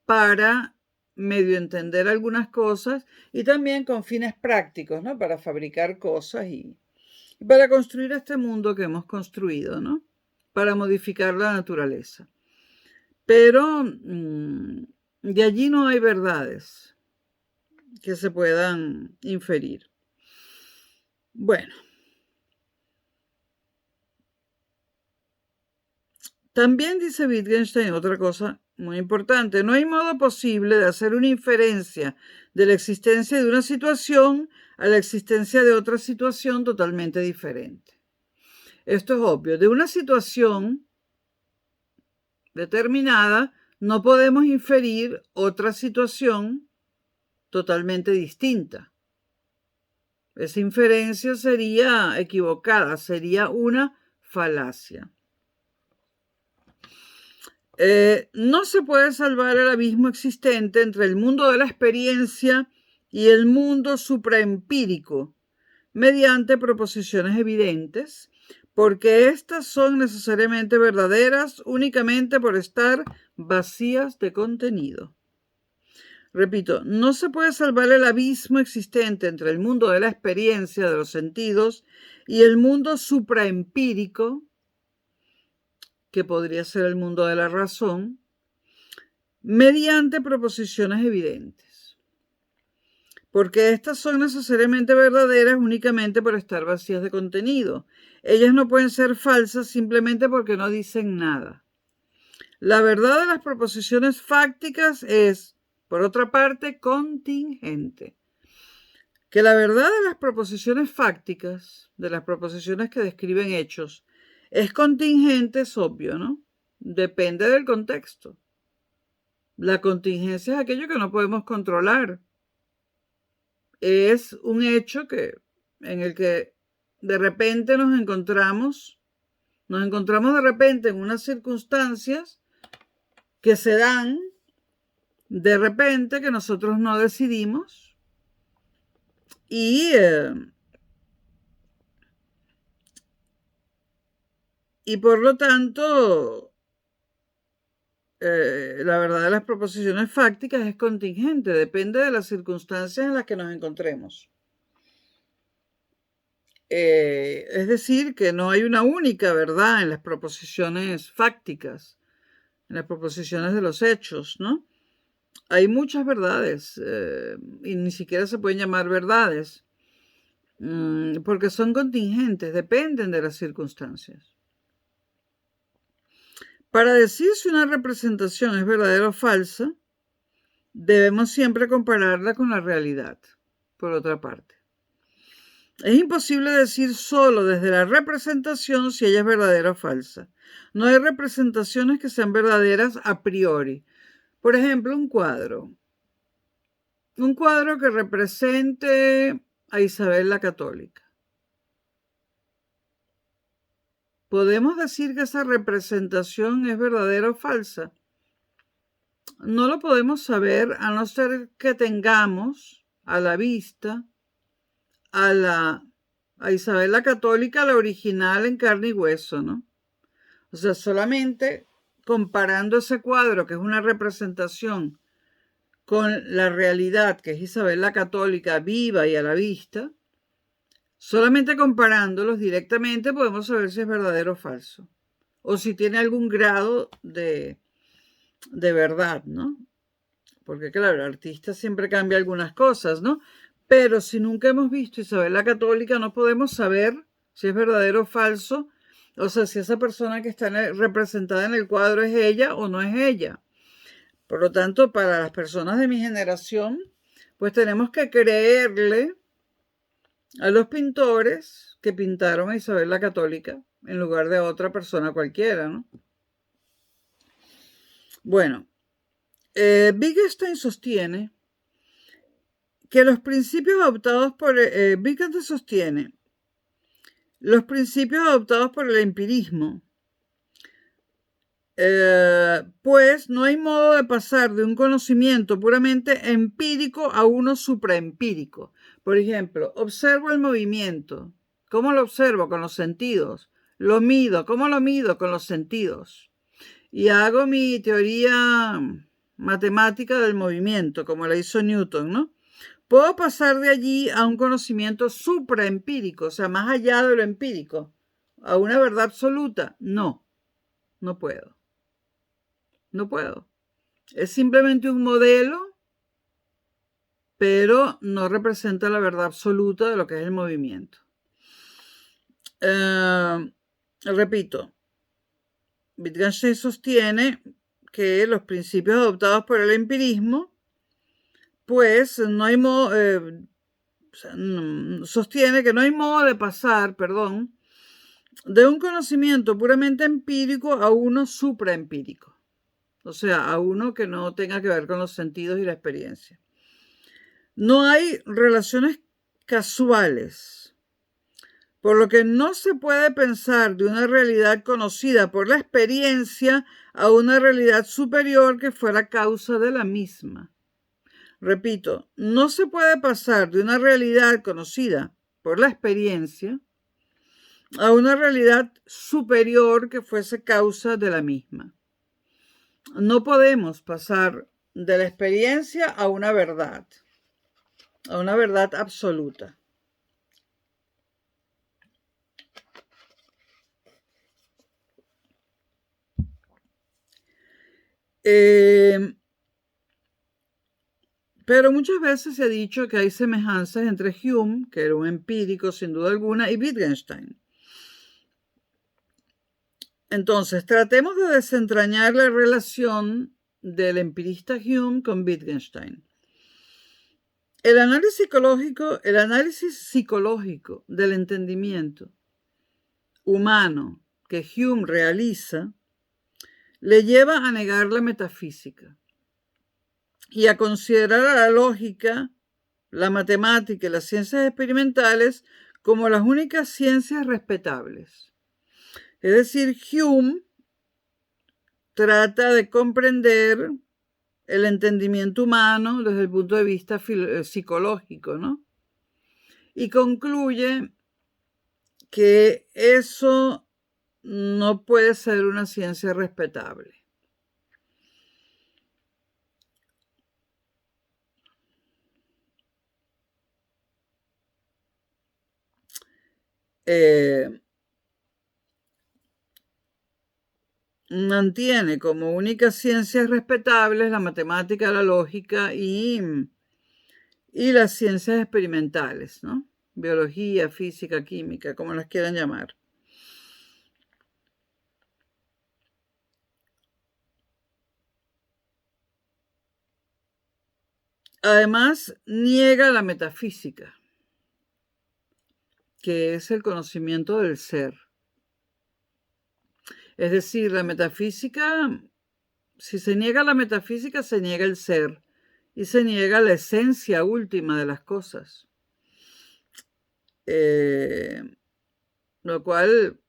para medio entender algunas cosas y también con fines prácticos, ¿no? Para fabricar cosas y para construir este mundo que hemos construido, ¿no? Para modificar la naturaleza. Pero de allí no hay verdades que se puedan inferir. Bueno. También dice Wittgenstein otra cosa muy importante. No hay modo posible de hacer una inferencia de la existencia de una situación a la existencia de otra situación totalmente diferente. Esto es obvio. De una situación determinada no podemos inferir otra situación totalmente distinta. Esa inferencia sería equivocada, sería una falacia. No se puede salvar el abismo existente entre el mundo de la experiencia y el mundo supraempírico mediante proposiciones evidentes, porque éstas son necesariamente verdaderas únicamente por estar vacías de contenido. Repito, no se puede salvar el abismo existente entre el mundo de la experiencia de los sentidos y el mundo supraempírico, que podría ser el mundo de la razón, mediante proposiciones evidentes, porque estas son necesariamente verdaderas únicamente por estar vacías de contenido. Ellas no pueden ser falsas simplemente porque no dicen nada. La verdad de las proposiciones fácticas es, por otra parte, contingente. Que la verdad de las proposiciones fácticas, de las proposiciones que describen hechos, es contingente, es obvio, ¿no? Depende del contexto. La contingencia es aquello que no podemos controlar. Es un hecho en el que de repente nos encontramos de repente en unas circunstancias que se dan de repente que nosotros no decidimos y por lo tanto la verdad de las proposiciones fácticas es contingente, depende de las circunstancias en las que nos encontremos. Es decir, que no hay una única verdad en las proposiciones fácticas, en las proposiciones de los hechos, ¿no? Hay muchas verdades y ni siquiera se pueden llamar verdades porque son contingentes, dependen de las circunstancias. Para decir si una representación es verdadera o falsa, debemos siempre compararla con la realidad, por otra parte. Es imposible decir solo desde la representación si ella es verdadera o falsa. No hay representaciones que sean verdaderas a priori. Por ejemplo, un cuadro. Un cuadro que represente a Isabel la Católica. ¿Podemos decir que esa representación es verdadera o falsa? No lo podemos saber a no ser que tengamos a la vista a Isabel la Católica, la original en carne y hueso, ¿no? O sea, solamente comparando ese cuadro, que es una representación, con la realidad, que es Isabel la Católica viva y a la vista, solamente comparándolos directamente podemos saber si es verdadero o falso, o si tiene algún grado de verdad, ¿no? Porque claro, el artista siempre cambia algunas cosas, ¿no? Pero si nunca hemos visto Isabel la Católica, no podemos saber si es verdadero o falso, o sea, si esa persona que está representada en el cuadro es ella o no es ella. Por lo tanto, para las personas de mi generación, pues tenemos que creerle a los pintores que pintaron a Isabel la Católica en lugar de a otra persona cualquiera, ¿no? Bueno, Wittgenstein sostiene que los principios adoptados por Wittgenstein sostiene los principios adoptados por el empirismo, pues no hay modo de pasar de un conocimiento puramente empírico a uno supraempírico. Por ejemplo, observo el movimiento. ¿Cómo lo observo? Con los sentidos. Lo mido. ¿Cómo lo mido? Con los sentidos. Y hago mi teoría matemática del movimiento, como la hizo Newton, ¿no? ¿Puedo pasar de allí a un conocimiento supraempírico, o sea, más allá de lo empírico, a una verdad absoluta? No, no puedo. No puedo. Es simplemente un modelo, pero no representa la verdad absoluta de lo que es el movimiento. Repito, Wittgenstein sostiene que los principios adoptados por el empirismo, pues no hay modo, sostiene que no hay modo de pasar, de un conocimiento puramente empírico a uno supraempírico. O sea, a uno que no tenga que ver con los sentidos y la experiencia. No hay relaciones casuales, por lo que no se puede pensar de una realidad conocida por la experiencia a una realidad superior que fuera causa de la misma. Repito, no se puede pasar de una realidad conocida por la experiencia a una realidad superior que fuese causa de la misma. No podemos pasar de la experiencia a una verdad absoluta. Pero muchas veces se ha dicho que hay semejanzas entre Hume, que era un empírico sin duda alguna, y Wittgenstein. Entonces, tratemos de desentrañar la relación del empirista Hume con Wittgenstein. El análisis psicológico del entendimiento humano que Hume realiza le lleva a negar la metafísica y a considerar a la lógica, la matemática y las ciencias experimentales como las únicas ciencias respetables. Es decir, Hume trata de comprender el entendimiento humano desde el punto de vista psicológico, ¿no? Y concluye que eso no puede ser una ciencia respetable. Mantiene como únicas ciencias respetables la matemática, la lógica y las ciencias experimentales, ¿no? Biología, física, química, como las quieran llamar. Además, niega la metafísica, que es el conocimiento del ser. Es decir, la metafísica, si se niega la metafísica, se niega el ser y se niega la esencia última de las cosas. Lo cual,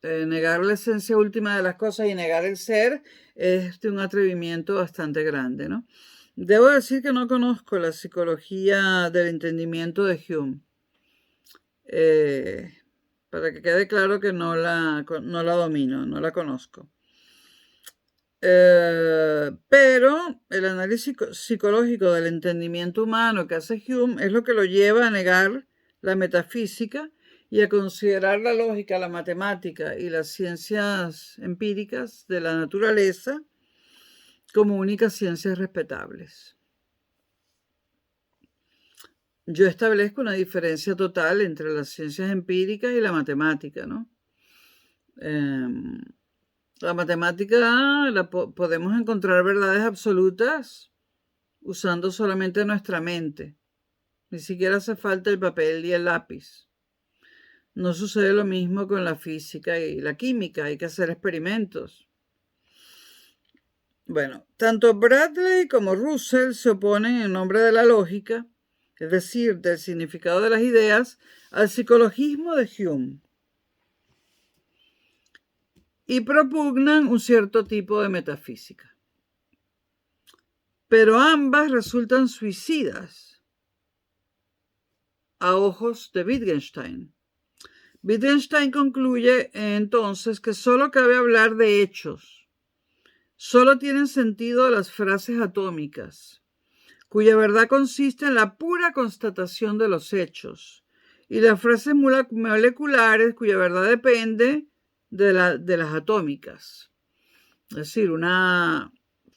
negar la esencia última de las cosas y negar el ser es de un atrevimiento bastante grande, ¿no? Debo decir que no conozco la psicología del entendimiento de Hume. Para que quede claro que no la domino, no la conozco. Pero el análisis psicológico del entendimiento humano que hace Hume es lo que lo lleva a negar la metafísica y a considerar la lógica, la matemática y las ciencias empíricas de la naturaleza como únicas ciencias respetables. Yo establezco una diferencia total entre las ciencias empíricas y la matemática, ¿no? La matemática podemos encontrar verdades absolutas usando solamente nuestra mente. Ni siquiera hace falta el papel y el lápiz. No sucede lo mismo con la física y la química. Hay que hacer experimentos. Bueno, tanto Bradley como Russell se oponen en nombre de la lógica, es decir, del significado de las ideas, al psicologismo de Hume. Y propugnan un cierto tipo de metafísica. Pero ambas resultan suicidas a ojos de Wittgenstein. Wittgenstein concluye entonces que solo cabe hablar de hechos. Solo tienen sentido las frases atómicas, cuya verdad consiste en la pura constatación de los hechos, y las frases moleculares, cuya verdad depende de las atómicas. Es decir, una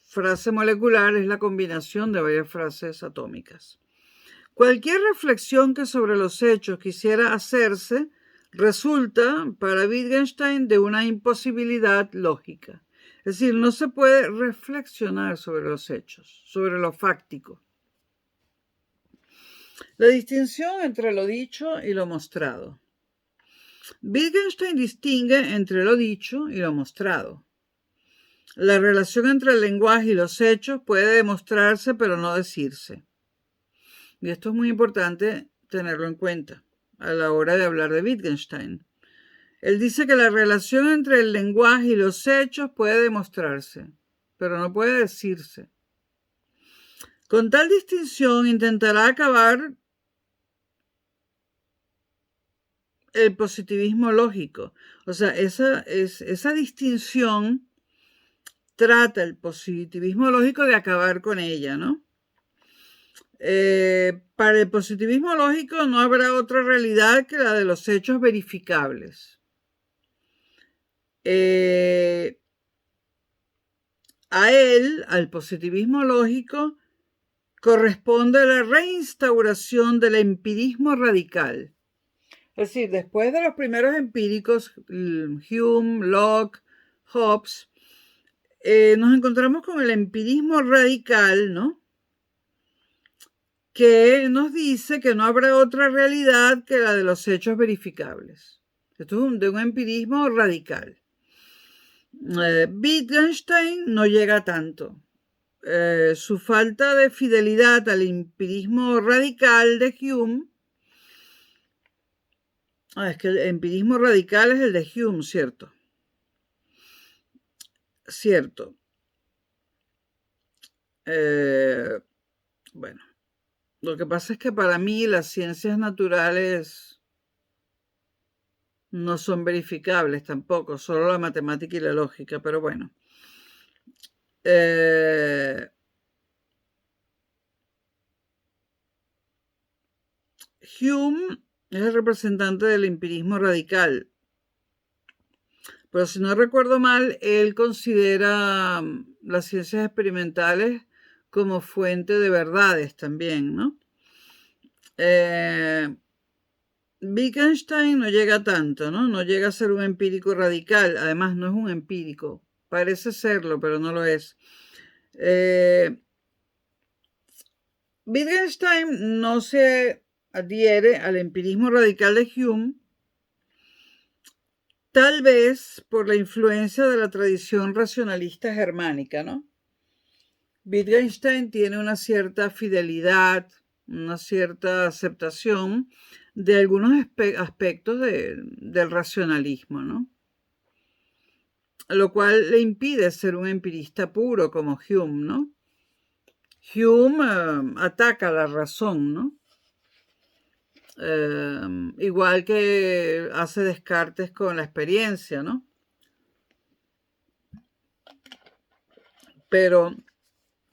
frase molecular es la combinación de varias frases atómicas. Cualquier reflexión que sobre los hechos quisiera hacerse resulta para Wittgenstein de una imposibilidad lógica. Es decir, no se puede reflexionar sobre los hechos, sobre lo fáctico. La distinción entre lo dicho y lo mostrado. Wittgenstein distingue entre lo dicho y lo mostrado. La relación entre el lenguaje y los hechos puede demostrarse pero no decirse. Y esto es muy importante tenerlo en cuenta a la hora de hablar de Wittgenstein. Él dice que la relación entre el lenguaje y los hechos puede demostrarse, pero no puede decirse. Con tal distinción intentará acabar el positivismo lógico. O sea, esa distinción trata el positivismo lógico de acabar con ella, ¿no? Para el positivismo lógico no habrá otra realidad que la de los hechos verificables. A él, al positivismo lógico, corresponde la reinstauración del empirismo radical. Es decir, después de los primeros empíricos, Hume, Locke, Hobbes, nos encontramos con el empirismo radical, ¿no? Que nos dice que no habrá otra realidad que la de los hechos verificables. Esto es de un empirismo radical. Wittgenstein no llega tanto. Su falta de fidelidad al empirismo radical de Hume. Es que el empirismo radical es el de Hume, ¿cierto? Cierto. Bueno, lo que pasa es que para mí las ciencias naturales no son verificables tampoco, solo la matemática y la lógica, pero bueno. Hume es el representante del empirismo radical, pero si no recuerdo mal, él considera las ciencias experimentales como fuente de verdades también, ¿no? Wittgenstein no llega tanto, ¿no? No llega a ser un empírico radical, además no es un empírico, parece serlo, pero no lo es. Wittgenstein no se adhiere al empirismo radical de Hume, tal vez por la influencia de la tradición racionalista germánica, ¿no? Wittgenstein tiene una cierta fidelidad, una cierta aceptación de algunos aspectos del racionalismo, ¿no? Lo cual le impide ser un empirista puro como Hume, ¿no? Hume ataca la razón, ¿no? Igual que hace Descartes con la experiencia, ¿no? Pero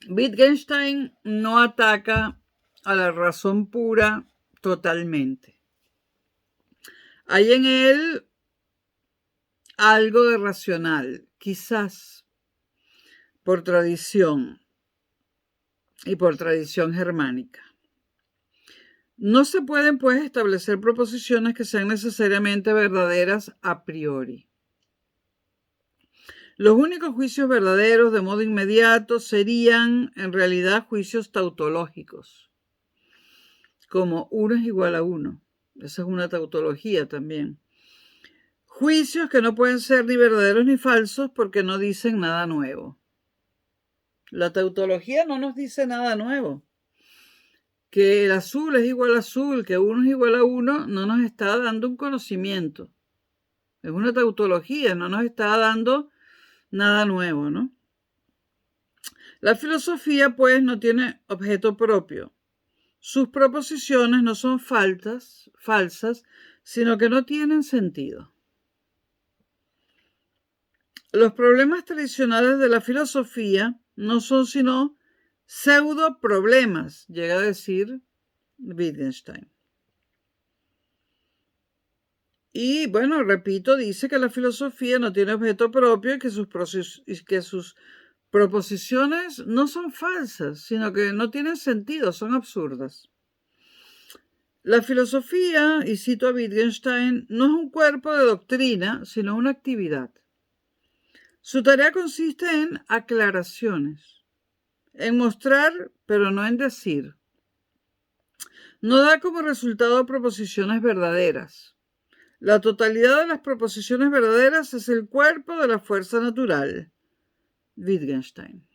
Wittgenstein no ataca a la razón pura totalmente. Hay en él algo de racional, quizás por tradición y por tradición germánica. No se pueden, pues, establecer proposiciones que sean necesariamente verdaderas a priori. Los únicos juicios verdaderos de modo inmediato serían, en realidad, juicios tautológicos, como 1 es igual a 1. Esa es una tautología también. Juicios que no pueden ser ni verdaderos ni falsos porque no dicen nada nuevo. La tautología no nos dice nada nuevo. Que el azul es igual a azul, que 1 es igual a 1, no nos está dando un conocimiento. Es una tautología, no nos está dando nada nuevo, ¿no? La filosofía, pues, no tiene objeto propio. Sus proposiciones no son falsas, sino que no tienen sentido. Los problemas tradicionales de la filosofía no son sino pseudo problemas, llega a decir Wittgenstein. Y bueno, repito, dice que la filosofía no tiene objeto propio y que sus proposiciones no son falsas, sino que no tienen sentido, son absurdas. La filosofía, y cito a Wittgenstein, no es un cuerpo de doctrina, sino una actividad. Su tarea consiste en aclaraciones, en mostrar, pero no en decir. No da como resultado proposiciones verdaderas. La totalidad de las proposiciones verdaderas es el cuerpo de la fuerza natural. Wittgenstein.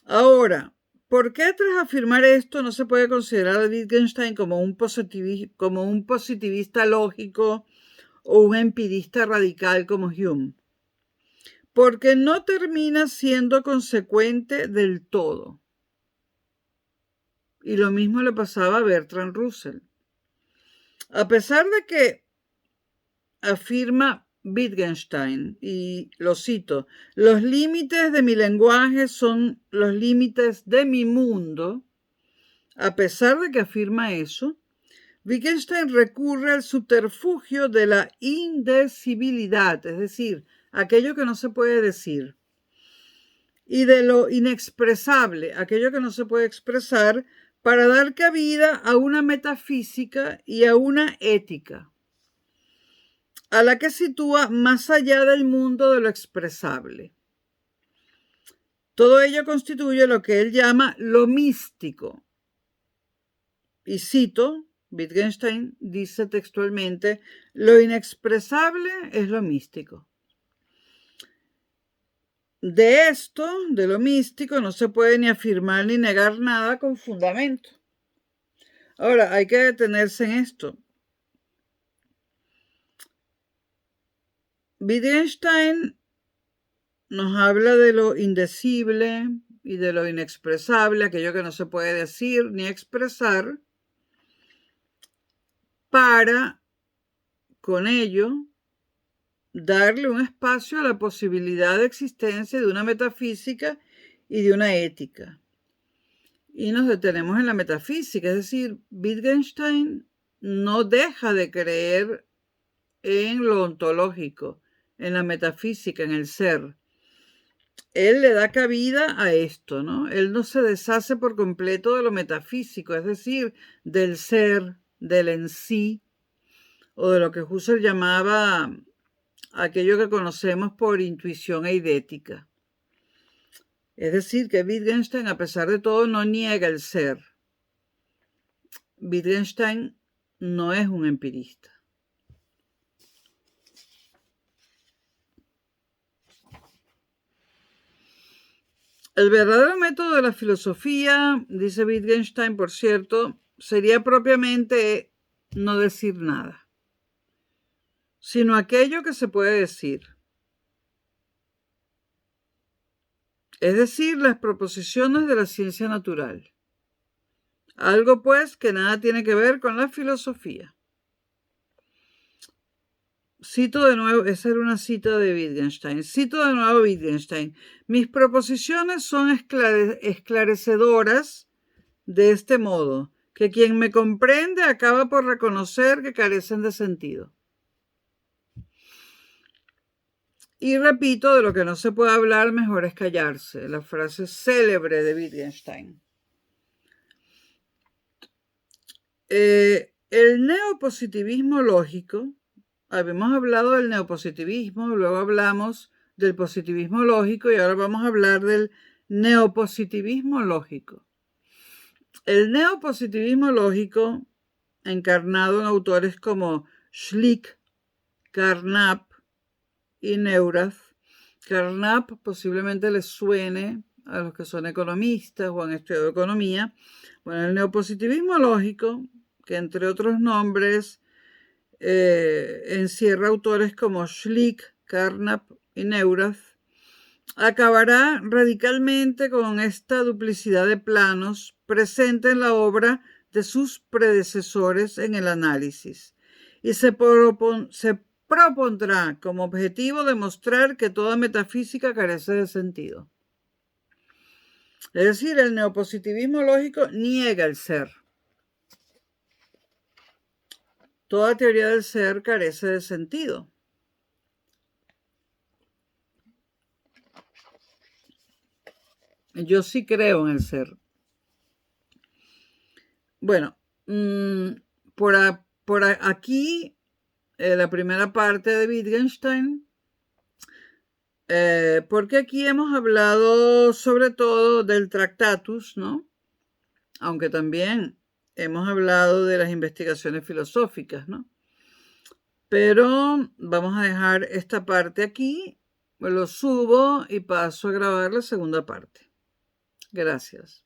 Ahora, ¿por qué tras afirmar esto no se puede considerar a Wittgenstein como un positivista lógico o un empirista radical como Hume? Porque no termina siendo consecuente del todo. Y lo mismo le pasaba a Bertrand Russell. A pesar de que afirma Wittgenstein, y lo cito, los límites de mi lenguaje son los límites de mi mundo. A pesar de que afirma eso, Wittgenstein recurre al subterfugio de la indecibilidad, es decir, aquello que no se puede decir, y de lo inexpresable, aquello que no se puede expresar, para dar cabida a una metafísica y a una ética, a la que sitúa más allá del mundo de lo expresable. Todo ello constituye lo que él llama lo místico. Y cito, Wittgenstein dice textualmente, lo inexpresable es lo místico. De esto, de lo místico, no se puede ni afirmar ni negar nada con fundamento. Ahora, hay que detenerse en esto. Wittgenstein nos habla de lo indecible y de lo inexpresable, aquello que no se puede decir ni expresar, para, con ello, darle un espacio a la posibilidad de existencia de una metafísica y de una ética. Y nos detenemos en la metafísica, es decir, Wittgenstein no deja de creer en lo ontológico, en la metafísica, en el ser. Él le da cabida a esto, ¿no? Él no se deshace por completo de lo metafísico, es decir, del ser, del en sí, o de lo que Husserl llamaba aquello que conocemos por intuición eidética. Es decir, que Wittgenstein, a pesar de todo, no niega el ser. Wittgenstein no es un empirista. El verdadero método de la filosofía, dice Wittgenstein, por cierto, sería propiamente no decir nada, sino aquello que se puede decir. Es decir, las proposiciones de la ciencia natural. Algo, pues, que nada tiene que ver con la filosofía. Cito de nuevo, esa era una cita de Wittgenstein. Cito de nuevo a Wittgenstein. Mis proposiciones son esclarecedoras de este modo, que quien me comprende acaba por reconocer que carecen de sentido. Y repito, de lo que no se puede hablar, mejor es callarse. La frase célebre de Wittgenstein. El neopositivismo lógico, habíamos hablado del neopositivismo, luego hablamos del positivismo lógico y ahora vamos a hablar del neopositivismo lógico. El neopositivismo lógico, encarnado en autores como Schlick, Carnap y Neurath. Carnap posiblemente les suene a los que son economistas o han estudiado economía. Bueno, el neopositivismo lógico, que entre otros nombres encierra autores como Schlick, Carnap y Neurath, acabará radicalmente con esta duplicidad de planos presente en la obra de sus predecesores en el análisis y se propondrá como objetivo demostrar que toda metafísica carece de sentido. Es decir, el neopositivismo lógico niega el ser. Toda teoría del ser carece de sentido. Yo sí creo en el ser. Bueno, por aquí, la primera parte de Wittgenstein, porque aquí hemos hablado sobre todo del Tractatus, ¿no? Aunque también hemos hablado de las investigaciones filosóficas, ¿no? Pero vamos a dejar esta parte aquí, lo subo y paso a grabar la segunda parte. Gracias.